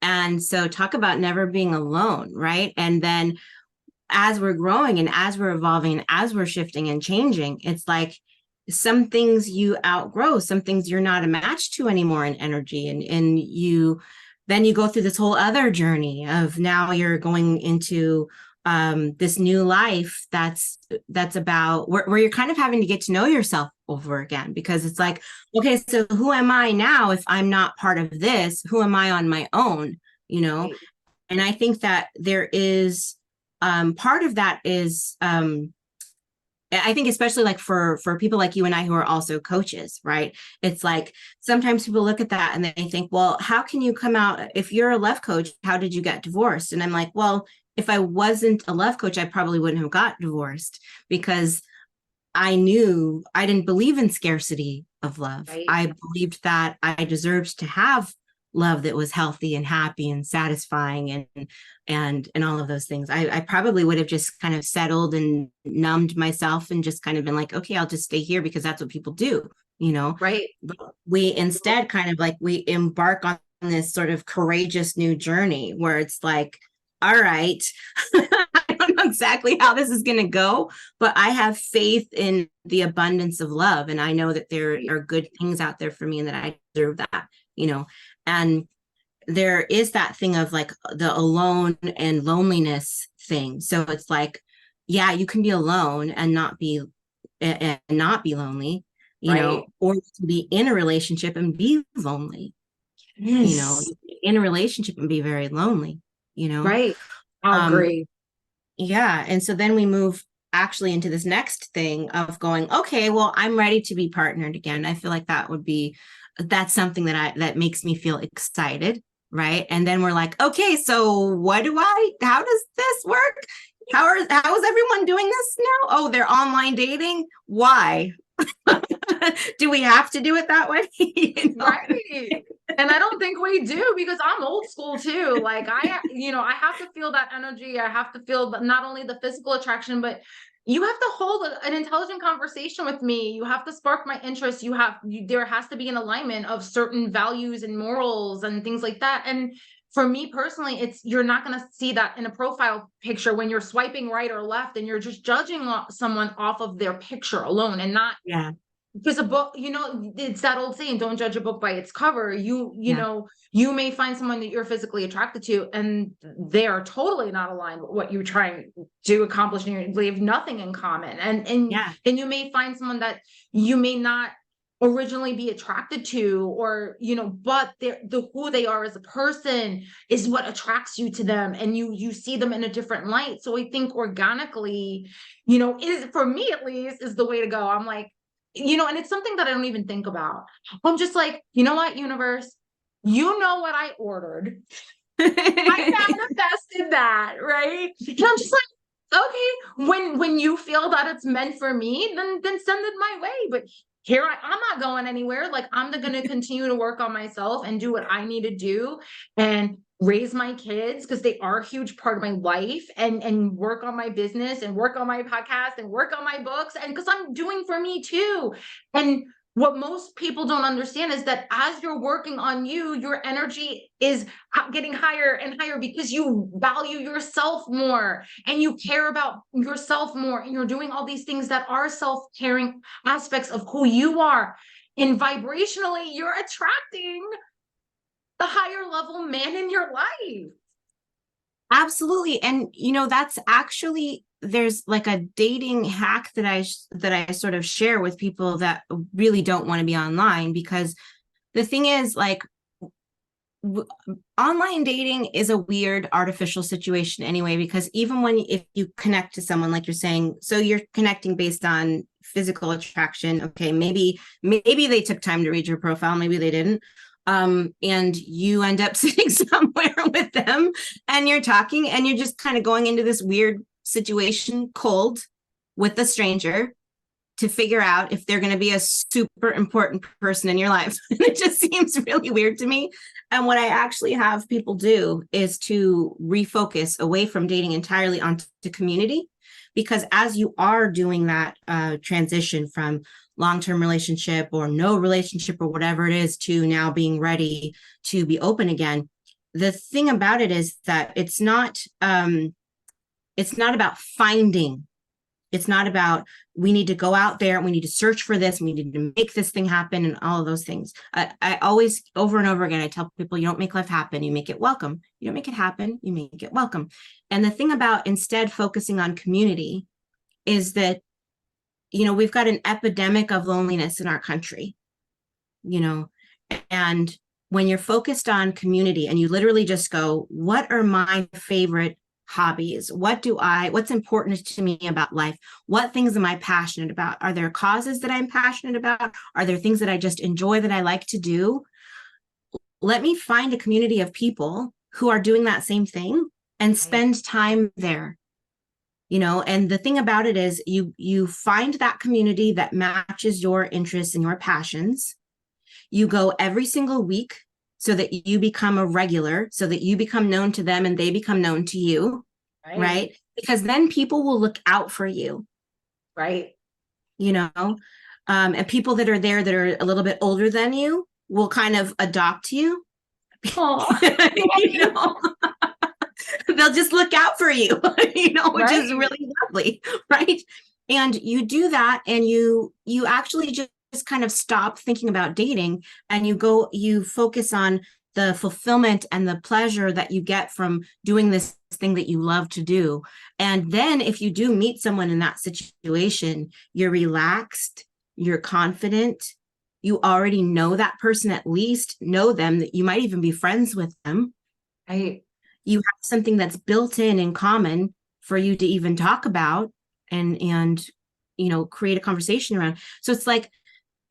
and so talk about never being alone, right? And then as we're growing and as we're evolving and as we're shifting and changing, it's like some things you outgrow, some things you're not a match to anymore in energy. And you go through this whole other journey of now you're going into this new life that's about where you're kind of having to get to know yourself over again, because it's like, okay, so who am I now if I'm not part of this? Who am I on my own? And I think that there is part of that is I think especially like for people like you and I who are also coaches, right? It's like sometimes people look at that and they think, well, how can you come out if you're a love coach? How did you get divorced? And I'm like, well, if I wasn't a love coach, I probably wouldn't have got divorced, because I knew I didn't believe in scarcity of love. Right. I believed that I deserved to have love that was healthy and happy and satisfying and all of those things. I probably would have just kind of settled and numbed myself and just kind of been like, okay, I'll just stay here because that's what people do, Right. But we instead kind of like, we embark on this sort of courageous new journey where it's like, all right, I don't know exactly how this is going to go, but I have faith in the abundance of love. And I know that there are good things out there for me and that I deserve that, and there is that thing of like the alone and loneliness thing. So it's like, yeah, you can be alone and not be lonely, Right. or you can be in a relationship and be lonely, Yes. in a relationship and be very lonely, you know. Right. I Um, agree. yeah. And so then we move actually into this next thing of going, okay, well, I'm ready to be partnered again. I feel like that's something that makes me feel excited. Right. And then we're like, okay, so how does this work? How is everyone doing this now? Oh, they're online dating. Why? Do we have to do it that way? Right. And I don't think we do, because I'm old school too. Like I have to feel that energy. I have to feel not only the physical attraction, but you have to hold an intelligent conversation with me. You have to spark my interest. There has to be an alignment of certain values and morals and things like that. And for me personally, you're not going to see that in a profile picture when you're swiping right or left and you're just judging someone off of their picture alone and not, Yeah. because a book, it's that old saying, don't judge a book by its cover. Yeah. You may find someone that you're physically attracted to and they are totally not aligned with what you're trying to accomplish, and they have nothing in common. And Yeah. then you may find someone that you may not originally be attracted to, or but the who they are as a person is what attracts you to them, and you see them in a different light. So I think organically, is, for me at least, is the way to go. I'm like, and it's something that I don't even think about. I'm just like, you know what, universe, you know what I ordered. I manifested that, right? And I'm just like, okay, when you feel that it's meant for me, then send it my way. But I'm not going anywhere. Like, I'm going to continue to work on myself and do what I need to do and raise my kids, because they are a huge part of my life, and work on my business and work on my podcast and work on my books, and because I'm doing for me too. And what most people don't understand is that as you're working on you, your energy is getting higher and higher, because you value yourself more and you care about yourself more, and you're doing all these things that are self-caring aspects of who you are. And vibrationally, you're attracting the higher level man in your life. Absolutely. And that's actually, there's like a dating hack that I sort of share with people that really don't want to be online, because the thing is, like, online dating is a weird artificial situation anyway, because even if you connect to someone, like you're saying, so you're connecting based on physical attraction. Okay, maybe they took time to read your profile, maybe they didn't. And you end up sitting somewhere with them and you're talking and you're just kind of going into this weird situation cold with a stranger to figure out if they're going to be a super important person in your life. It just seems really weird to me. And what I actually have people do is to refocus away from dating entirely onto community, because as you are doing that transition from long-term relationship or no relationship or whatever it is to now being ready to be open again, the thing about it is that it's not about finding. It's not about, we need to go out there and we need to search for this and we need to make this thing happen and all of those things. I always, over and over again, I tell people, you don't make life happen, you make it welcome. You don't make it happen, you make it welcome. And the thing about instead focusing on community is that, we've got an epidemic of loneliness in our country, and when you're focused on community and you literally just go, what are my favorite hobbies? What's important to me about life? What things am I passionate about? Are there causes that I'm passionate about? Are there things that I just enjoy that I like to do? Let me find a community of people who are doing that same thing and spend time there. And the thing about it is you find that community that matches your interests and your passions. You go every single week so that you become a regular, so that you become known to them and they become known to you, right? Because then people will look out for you, right? And people that are there that are a little bit older than you will kind of adopt you. They'll just look out for you, which is really lovely, right? And you do that, and you actually just kind of stop thinking about dating, and you focus on the fulfillment and the pleasure that you get from doing this thing that you love to do. And then if you do meet someone in that situation, you're relaxed, you're confident, you already know that person, at least know them, that you might even be friends with them. You have something that's built in common for you to even talk about and create a conversation around. So it's like,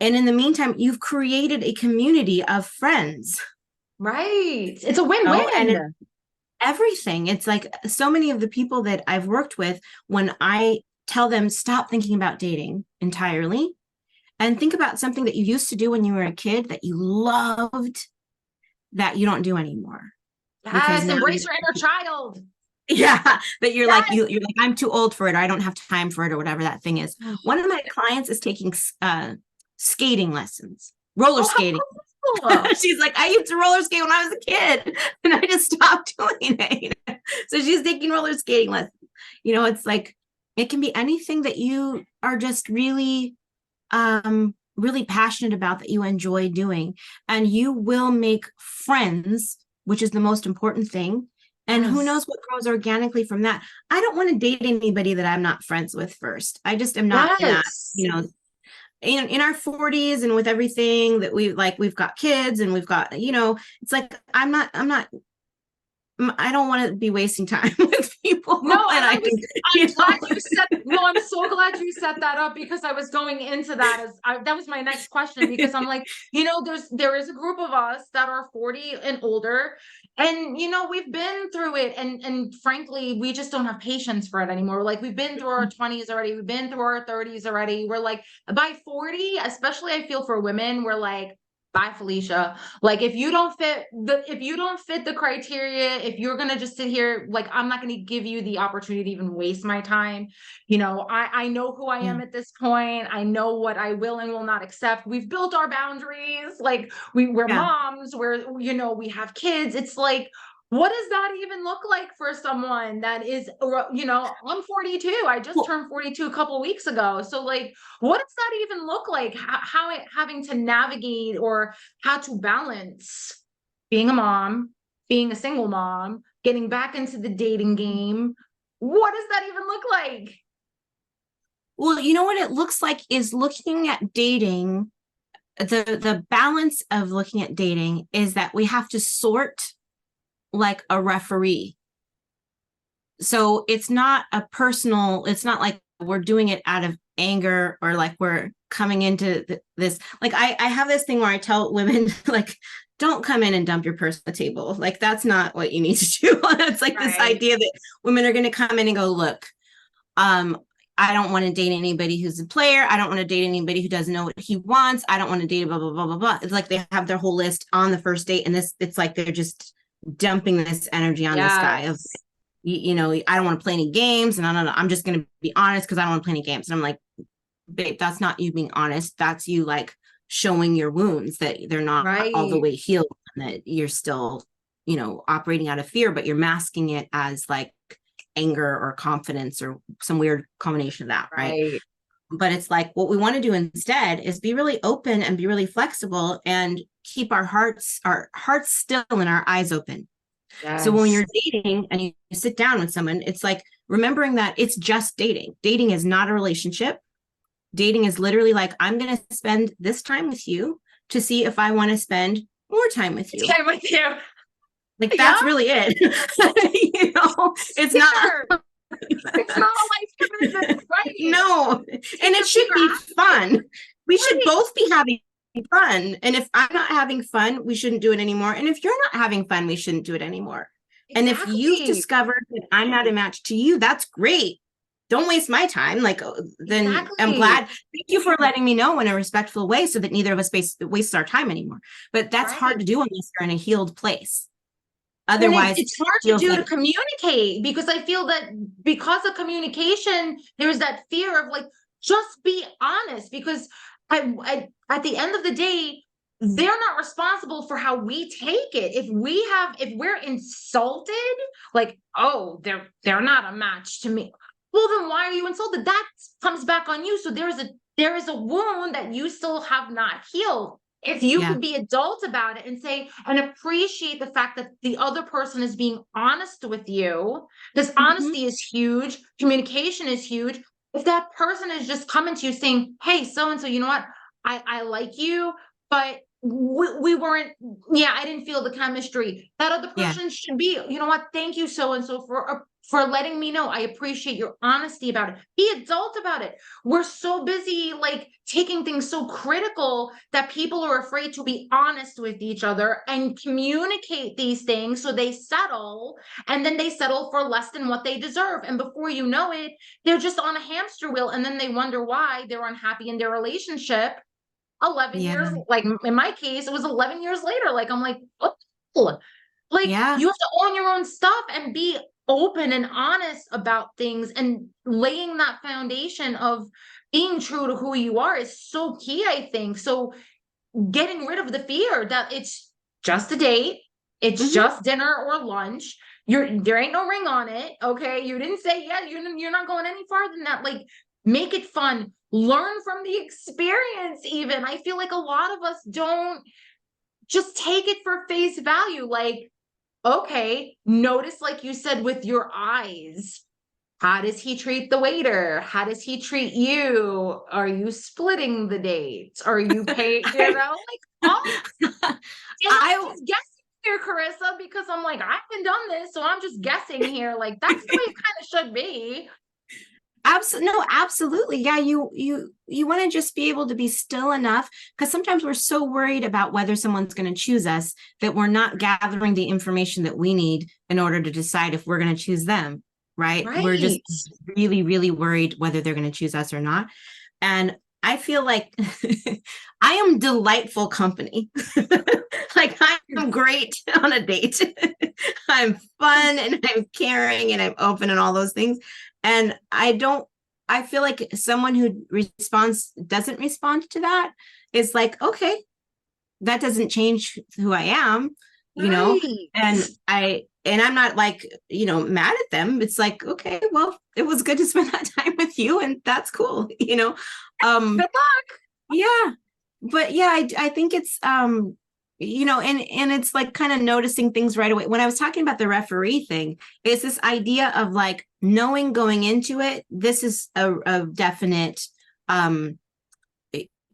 and in the meantime, you've created a community of friends. Right. It's a win-win. And everything. It's like so many of the people that I've worked with, when I tell them stop thinking about dating entirely and think about something that you used to do when you were a kid that you loved, that you don't do anymore. Yes, embrace your inner child. Yeah, that you're like, you're like, I'm too old for it, or I don't have time for it, or whatever that thing is. One of my clients is taking skating lessons, roller skating. She's like, I used to roller skate when I was a kid and I just stopped doing it. So she's taking roller skating lessons. It's like, it can be anything that you are just really, really passionate about, that you enjoy doing, and you will make friends, which is the most important thing. And who knows what grows organically from that. I don't want to date anybody that I'm not friends with first. I just am not in that, in our 40s, and with everything that we've got kids and we've got, it's like, I don't want to be wasting time with people. No, I'm so glad you set that up, because I was going into that that was my next question, because I'm like, there is a group of us that are 40 and older, and we've been through it, and frankly, we just don't have patience for it anymore. Like, we've been through our 20s already, we've been through our 30s already. We're like, by 40, especially I feel for women, we're like, bye, Felicia. Like, if you don't fit the criteria, if you're going to just sit here, like, I'm not going to give you the opportunity to even waste my time. I know who I am at this point. I know what I will and will not accept. We've built our boundaries. Like, we're moms, we have kids. It's like, what does that even look like for someone that is, I'm 42. I just turned 42 a couple weeks ago. So, like, what does that even look like? How having to navigate, or how to balance being a mom, being a single mom, getting back into the dating game. What does that even look like? Well, what it looks like is looking at dating. The balance of looking at dating is that we have to sort like a referee. So it's not it's not like we're doing it out of anger, or like we're coming into this. Like, I have this thing where I tell women, like, don't come in and dump your purse on the table. Like, that's not what you need to do. It's like this idea that women are going to come in and go, look, I don't want to date anybody who's a player. I don't want to date anybody who doesn't know what he wants. I don't want to date blah, blah, blah, blah, blah. It's like they have their whole list on the first date. And it's like they're just dumping this energy on this guy of, I don't want to play any games. And I'm just going to be honest because I don't want to play any games. And I'm like, babe, that's not you being honest. That's you, like, showing your wounds, that they're not all the way healed, and that you're still, operating out of fear, but you're masking it as like anger or confidence or some weird combination of that. Right. But it's like, what we want to do instead is be really open and be really flexible and keep our hearts still and our eyes open. Yes. So when you're dating and you sit down with someone, it's like remembering that it's just dating. Dating is not a relationship. Dating is literally like, I'm going to spend this time with you to see if I want to spend more time with you. Time with you. Like, that's really it. It's not. It's not a life commitment, right? No. And it should be fun. We should both be having fun. And if I'm not having fun, we shouldn't do it anymore. And if you're not having fun, we shouldn't do it anymore. Exactly. And if you've discovered that I'm not a match to you, that's great. Don't waste my time. Like, then I'm glad. Thank you for letting me know in a respectful way so that neither of us wastes our time anymore. But that's hard to do unless you're in a healed place. Otherwise, it's hard to do to communicate, because I feel that because of communication, there's that fear of like, just be honest, because I at the end of the day, they're not responsible for how we take it. If we're insulted, like, oh, they're not a match to me. Well, then why are you insulted? That comes back on you. So there is a wound that you still have not healed. If you Yeah. could be adult about it and say, and appreciate the fact that the other person is being honest with you, because Mhm. honesty is huge, communication is huge. If that person is just coming to you saying, hey, so and so, you know what? I like you, but we weren't, yeah, I didn't feel the chemistry. That other Yeah. person should be, you know what? Thank you, so and so, for letting me know. I appreciate your honesty about it. Be adult about it. We're so busy like taking things so critical that people are afraid to be honest with each other and communicate these things, so they settle, and then they settle for less than what they deserve, and before you know it, they're just on a hamster wheel, and then they wonder why they're unhappy in their relationship 11 years, Yeah. like in my case it was 11 years later. Like I'm like, what the hell? Like Yeah. you have to own your own stuff and be open and honest about things, and laying that foundation of being true to who you are is so key, I think. So getting rid of the fear that it's just a date, it's Mhm. just dinner or lunch. There ain't no ring on it. Okay. You didn't say, yeah, you're not going any farther than that. Like, make it fun. Learn from the experience, even. I feel like a lot of us don't just take it for face value. Like, okay, notice, like you said, with your eyes. How does he treat the waiter? How does he treat you? Are you splitting the date? Are you paying, you know, like all this. And I'm I just guessing here, Carissa, because I'm like, I haven't done this, so I'm just guessing here. Like, that's the way it kind of should be. absolutely. Yeah, you want to just be able to be still enough, because sometimes we're so worried about whether someone's going to choose us that we're not gathering the information that we need in order to decide if we're going to choose them, right? We're just Right. really, really worried whether they're going to choose us or not. And I feel like I am delightful company. Like I'm great on a date. I'm fun and I'm caring and I'm open and all those things. And I feel like someone who doesn't respond to that is like, okay, that doesn't change who I am, you know? Right. And I'm not like, mad at them. It's like, okay, well, it was good to spend that time with you and that's cool, you know? Good Um, luck. yeah, but yeah, I think it's and it's like kind of noticing things right away. When I was talking about the referee thing, it's this idea of like knowing going into it, this is a definite um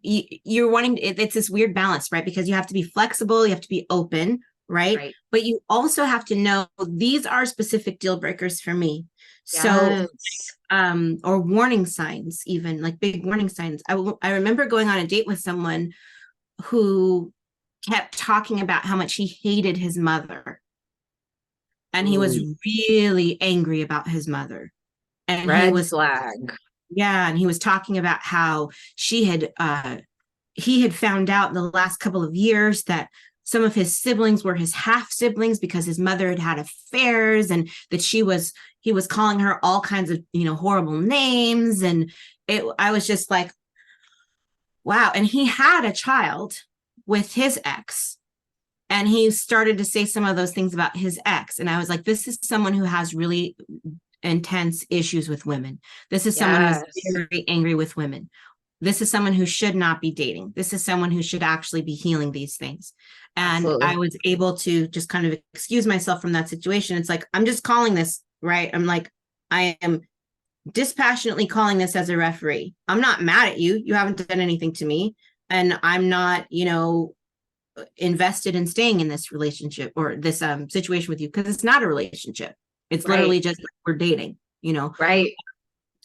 you're wanting it's this weird balance, right? Because you have to be flexible, you have to be open, right? Right. But you also have to know these are specific deal breakers for me. So Yes. or warning signs, even like big warning signs. I remember going on a date with someone who kept talking about how much he hated his mother, and he was Ooh, really angry about his mother, and red flag. he was talking about how he had found out in the last couple of years that some of his siblings were his half siblings because his mother had had affairs, and that he was calling her all kinds of horrible names. And I was just like, wow. And he had a child with his ex, and he started to say some of those things about his ex, and I was like, this is someone who has really intense issues with women. This is someone who's Yes. very angry with women. This is someone who should not be dating. This is someone who should actually be healing these things. And I Absolutely. was able to just kind of excuse myself from that situation. It's like, I'm just calling this, right? I'm like, I am dispassionately calling this as a referee. I'm not mad at you. You haven't done anything to me. And I'm not, invested in staying in this relationship or this situation with you, because it's not a relationship. It's Right. literally just like we're dating. Right.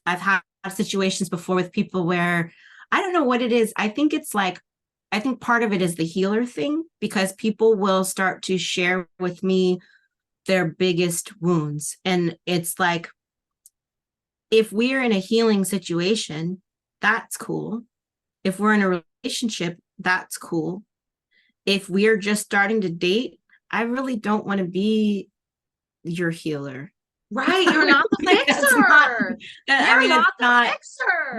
I've had situations before with people where I don't know what it is. I think part of it is the healer thing, because people will start to share with me their biggest wounds. And it's like, if we're in a healing situation, that's cool. If we're in a relationship, that's cool. If we're just starting to date, I really don't want to be your healer. Right. You're not the That's not, fixer. I You're mean, not the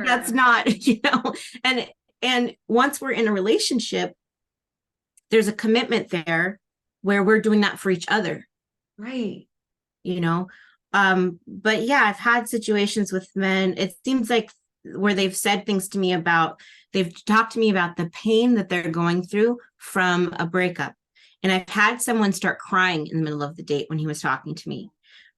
that's fixer. not, and once we're in a relationship, there's a commitment there where we're doing that for each other, Right. you know? But yeah, I've had situations with men. It seems like where they've said things to me about, they've talked to me about the pain that they're going through from a breakup. And I've had someone start crying in the middle of the date when he was talking to me.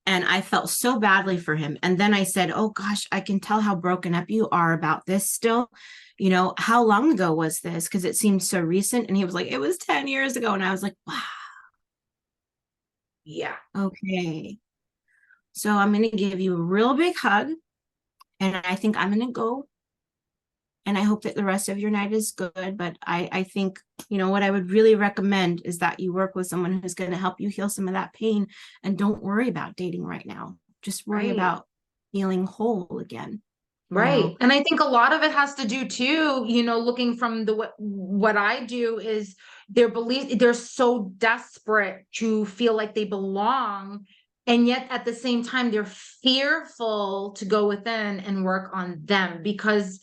And I felt so badly for him. And then I said, oh gosh, I can tell how broken up you are about this still. You know, how long ago was this? Because it seemed so recent. And he was like, it was 10 years ago. And I was like, wow. Yeah. Okay. So I'm going to give you a real big hug. And I think I'm going to go. And I hope that the rest of your night is good. But I think, you know, what I would really recommend is that you work with someone who's going to help you heal some of that pain. And don't worry about dating right now. Just worry about feeling whole again. Right. You know? And I think a lot of it has to do too, you know, looking from what I do is their belief, they're so desperate to feel like they belong. And yet at the same time, they're fearful to go within and work on them, because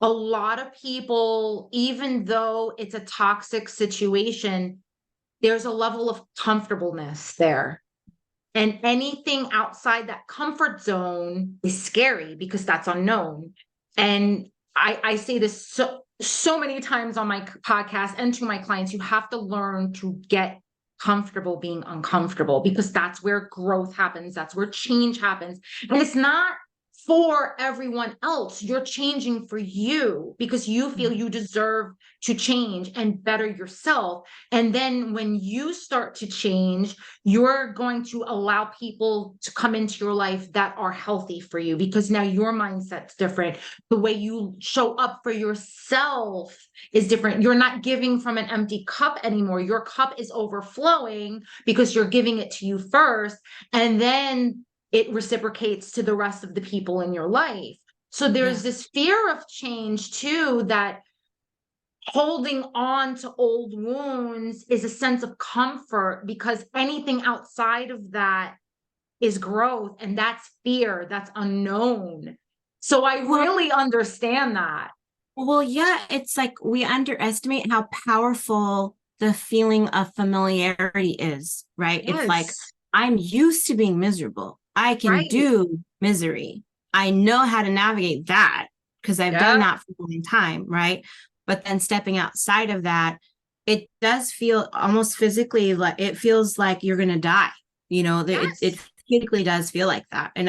a lot of people, even though it's a toxic situation, there's a level of comfortableness there. And anything outside that comfort zone is scary because that's unknown. And I say this so many times on my podcast and to my clients, you have to learn to get comfortable being uncomfortable, because that's where growth happens. That's where change happens. And it's not for everyone else. You're changing for you because you feel you deserve to change and better yourself. And then when you start to change, you're going to allow people to come into your life that are healthy for you, because now your mindset's different. The way you show up for yourself is different. You're not giving from an empty cup anymore. Your cup is overflowing because you're giving it to you first. And then it reciprocates to the rest of the people in your life. So there's this fear of change too, that holding on to old wounds is a sense of comfort, because anything outside of that is growth, and that's fear, that's unknown. So I really understand that. Well, yeah, it's like we underestimate how powerful the feeling of familiarity is, right? It's like, Yes. I'm used to being miserable. I can Right. do misery. I know how to navigate that because I've done that for a long time, right? But then stepping outside of that, it does feel almost physically like it feels like you're going to die. You know, it physically does feel like that. And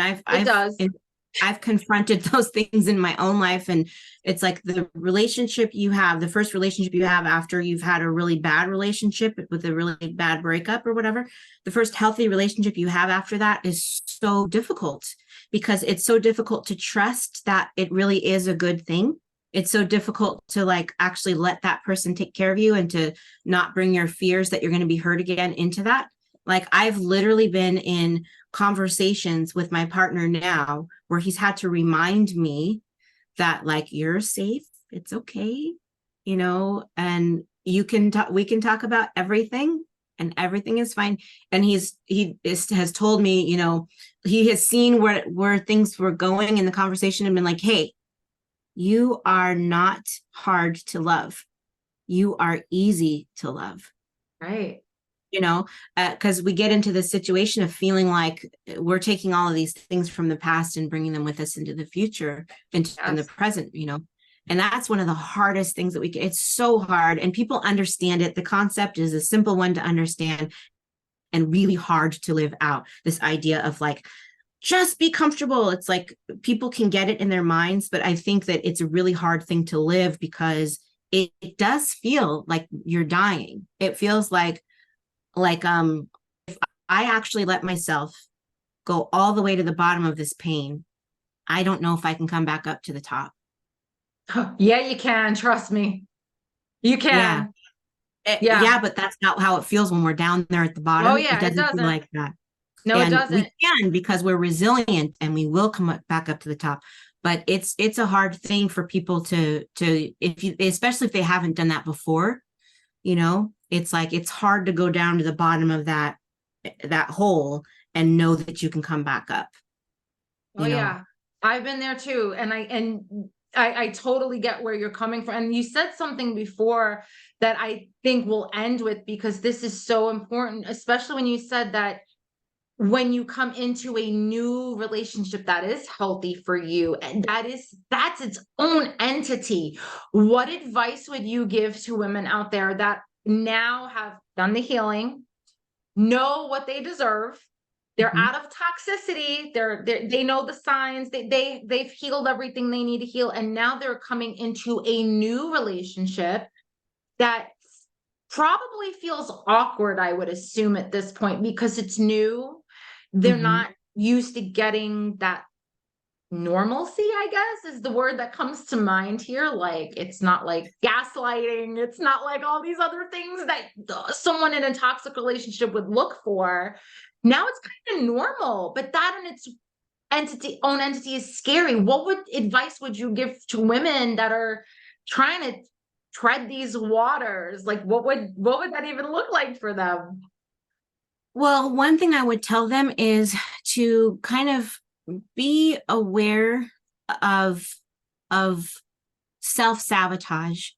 I've confronted those things in my own life. And it's like the relationship you have, the first relationship you have after you've had a really bad relationship with a really bad breakup or whatever, the first healthy relationship you have after that is so difficult, because it's so difficult to trust that it really is a good thing. It's so difficult to like actually let that person take care of you and to not bring your fears that you're going to be hurt again into that. Like I've literally been in conversations with my partner now where he's had to remind me that like, you're safe, it's okay, you know, and we can talk about everything and everything is fine. And has told me, you know, he has seen where things were going in the conversation and been like, hey, you are not hard to love. You are easy to love. Right. You know, because we get into this situation of feeling like we're taking all of these things from the past and bringing them with us into the future, in the present, you know, and that's one of the hardest things that it's so hard, and people understand it. The concept is a simple one to understand and really hard to live out. This idea of like, just be comfortable. It's like people can get it in their minds, but I think that it's a really hard thing to live because it does feel like you're dying. It feels like if I actually let myself go all the way to the bottom of this pain, I don't know if I can come back up to the top. Yeah, you can. Trust me. You can. Yeah, but that's not how it feels when we're down there at the bottom. Oh yeah, it doesn't feel like that. No, and it doesn't. We can, because we're resilient and we will come back up to the top. But it's a hard thing for people to especially if they haven't done that before, you know. It's like, it's hard to go down to the bottom of that hole and know that you can come back up. Oh yeah, I've been there too. And I totally get where you're coming from. And you said something before that I think we'll end with, because this is so important, especially when you said that when you come into a new relationship that is healthy for you, and that's its own entity, what advice would you give to women out there that now have done the healing, know what they deserve, they're Mhm. out of toxicity, they know the signs, they've healed everything they need to heal, and now they're coming into a new relationship that probably feels awkward, I would assume at this point, because it's new. They're Mhm. not used to getting that normalcy, I guess, is the word that comes to mind here. Like, it's not like gaslighting, it's not like all these other things that someone in a toxic relationship would look for. Now it's kind of normal, but that in its own entity is scary. What advice would you give to women that are trying to tread these waters? Like, what would that even look like for them? Well, one thing I would tell them is to kind of be aware of of self-sabotage.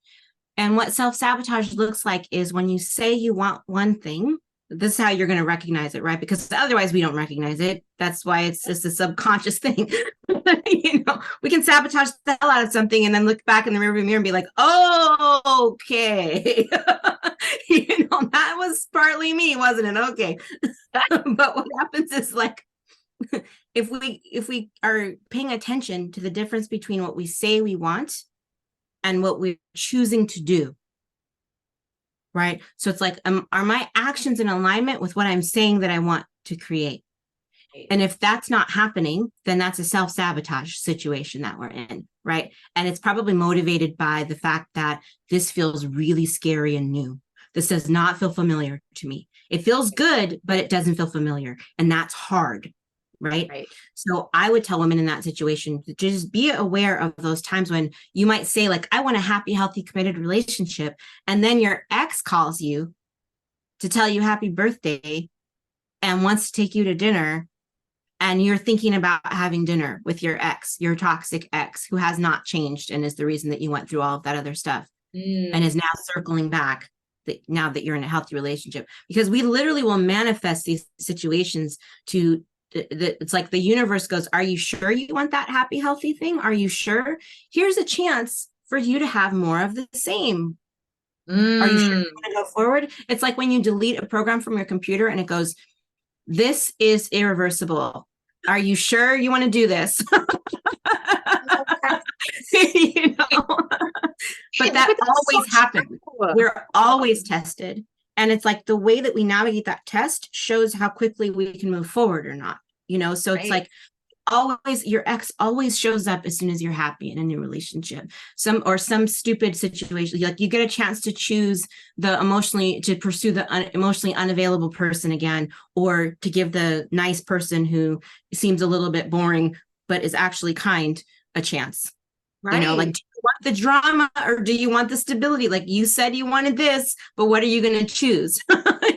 And what self-sabotage looks like is when you say you want one thing, this is how you're going to recognize it, right? Because otherwise we don't recognize it. That's why it's just a subconscious thing. We can sabotage the hell out of something and then look back in the rearview mirror and be like, oh, okay. That was partly me, wasn't it? Okay. But what happens is, like, if we are paying attention to the difference between what we say we want and what we're choosing to do, right? So it's like, are my actions in alignment with what I'm saying that I want to create? And if that's not happening, then that's a self-sabotage situation that we're in, right? And it's probably motivated by the fact that this feels really scary and new. This does not feel familiar to me. It feels good, but it doesn't feel familiar. And that's hard, right? Right. So I would tell women in that situation to just be aware of those times when you might say, like, I want a happy, healthy, committed relationship. And then your ex calls you to tell you happy birthday and wants to take you to dinner. And you're thinking about having dinner with your ex, your toxic ex, who has not changed and is the reason that you went through all of that other stuff and Mm. is now circling back now that you're in a healthy relationship. Because we literally will manifest these situations to it's like the universe goes, are you sure you want that happy, healthy thing? Are you sure? Here's a chance for you to have more of the same. Are you sure Mm. you want to go forward? It's like when you delete a program from your computer and it goes, this is irreversible. Are you sure you want to do this? you know, but But that that's so always happens. true. We're always tested. And it's like the way that we navigate that test shows how quickly we can move forward or not, So it's Right. like always, your ex always shows up as soon as you're happy in a new relationship. Some stupid situation, like you get a chance to choose to pursue the emotionally unavailable person again, or to give the nice person who seems a little bit boring but is actually kind a chance. Like, Right. do you want the drama or do you want the stability? Like, you said you wanted this, but what are you going to choose?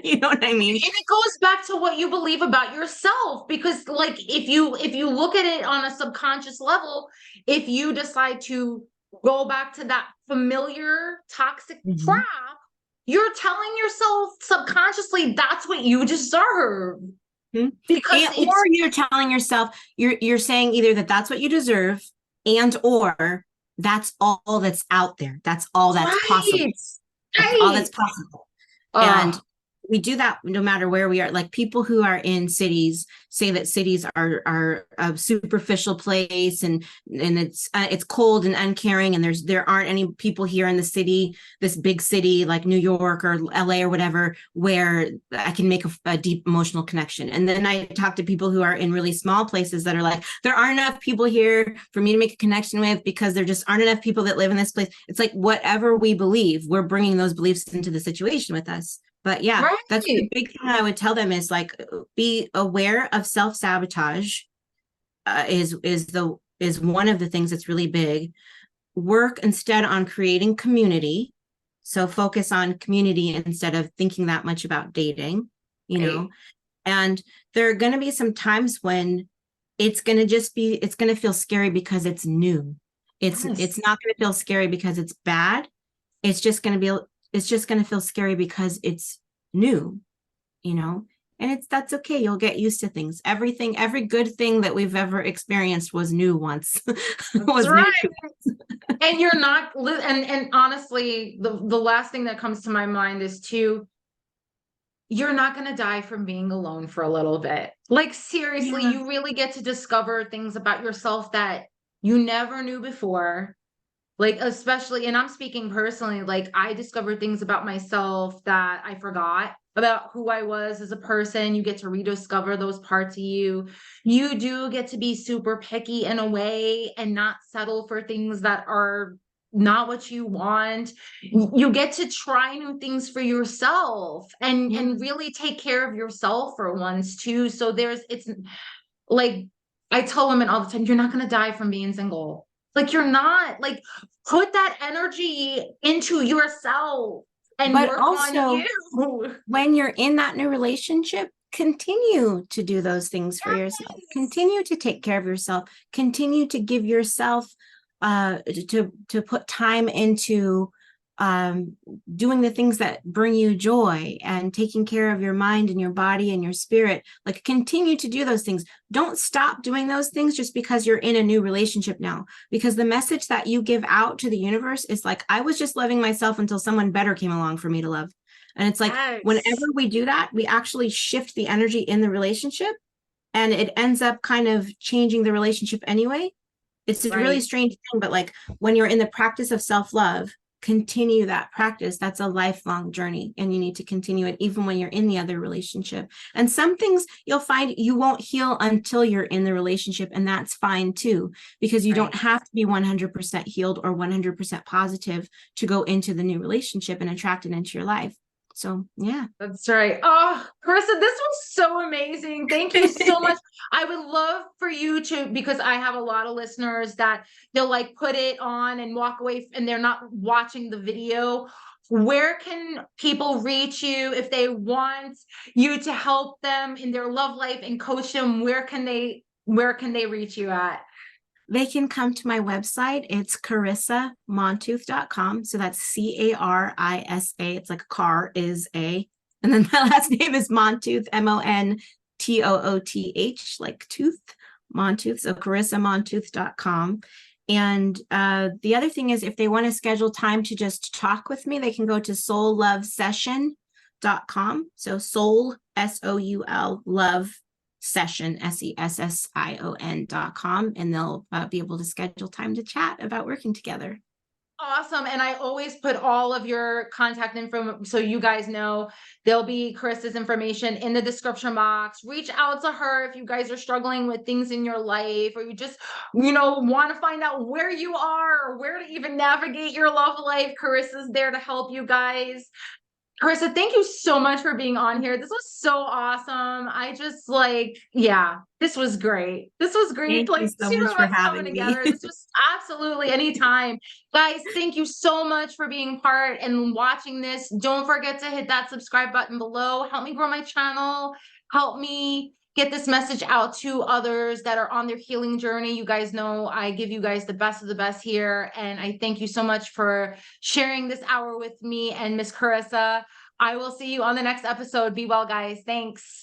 You know what I mean? And it goes back to what you believe about yourself, because like if you look at it on a subconscious level, if you decide to go back to that familiar toxic trap, Mhm. you're telling yourself subconsciously that's what you deserve, Mhm. because Or it's you're telling yourself, you're saying either that's what you deserve, and or that's all that's out there. That's all that's possible. right. That's all Right. that's possible. And Oh, we do that no matter where we are. Like, people who are in cities say that cities are a superficial place, and it's cold and uncaring, and there aren't any people here in the city, this big city like New York or LA or whatever, where I can make a deep emotional connection. And then I talk to people who are in really small places that are like, there aren't enough people here for me to make a connection with because there just aren't enough people that live in this place. It's like, whatever we believe, we're bringing those beliefs into the situation with us. But yeah, that's the right. big thing I would tell them is, like, be aware of self-sabotage. Is one of the things that's really big. Work instead on creating community. So focus on community instead of thinking that much about dating, you Right. know. And there are going to be some times when it's going to feel scary because it's new. It's Yes. not going to feel scary because it's bad. It's just going to feel scary because it's new, you know, And that's okay. You'll get used to things. Every good thing that we've ever experienced was new once. That's Was new right. to us. And you're not, and honestly, the last thing that comes to my mind is you're not going to die from being alone for a little bit. Like, seriously, Yeah. you really get to discover things about yourself that you never knew before. Like, especially, and I'm speaking personally, like, I discovered things about myself that I forgot about who I was as a person. You get to rediscover those parts of you. You do get to be super picky in a way and not settle for things that are not what you want. You get to try new things for yourself and Yeah. really take care of yourself for once too. So it's like, I tell women all the time, you're not going to die from being single. Like, you're not. Like, put that energy into yourself and But work on also, you. when you're in that new relationship, continue to do those things for yourself. Yes. Continue to take care of yourself. Continue to give yourself to put time into doing the things that bring you joy and taking care of your mind and your body and your spirit. Like, continue to do those things. Don't stop doing those things just because you're in a new relationship now, because the message that you give out to the universe is like, I was just loving myself until someone better came along for me to love. And it's like, Yes. whenever we do that, we actually shift the energy in the relationship, and it ends up kind of changing the relationship anyway. It's a really Right. strange thing, but like, when you're in the practice of self-love, continue that practice. That's a lifelong journey, and you need to continue it even when you're in the other relationship. And some things you'll find you won't heal until you're in the relationship, and that's fine too, because you don't Right. have to be 100% healed or 100% positive to go into the new relationship and attract it into your life. So yeah. That's right. Oh, Carissa, this was so amazing. Thank you so much. I would love for you to, because I have a lot of listeners that they'll like put it on and walk away and they're not watching the video. Where can people reach you if they want you to help them in their love life and coach them? Where can they reach you at? They can come to my website. It's carisamontooth.com. So that's Carisa. It's like car is a. And then my last name is Montooth, Montooth, like tooth, Montooth. So carisamontooth.com. And the other thing is, if they want to schedule time to just talk with me, they can go to soullovesession.com. So soul, SOUL, love session, SESSION.com, and they'll be able to schedule time to chat about working together. Awesome. And I always put all of your contact info so you guys know. There'll be Carissa's information in the description box. Reach out to her if you guys are struggling with things in your life, or you just, want to find out where you are or where to even navigate your love life. Carissa's there to help you guys. Carissa, thank you so much for being on here. This was so awesome. I just yeah, this was great. This was great. Thank you Like, so two much of for us coming having me. together. This was absolutely anytime. Guys, thank you so much for being part and watching this. Don't forget to hit that subscribe button below. Help me grow my channel. Help me get this message out to others that are on their healing journey. You guys know I give you guys the best of the best here. And I thank you so much for sharing this hour with me and Miss Carissa. I will see you on the next episode. Be well, guys. Thanks.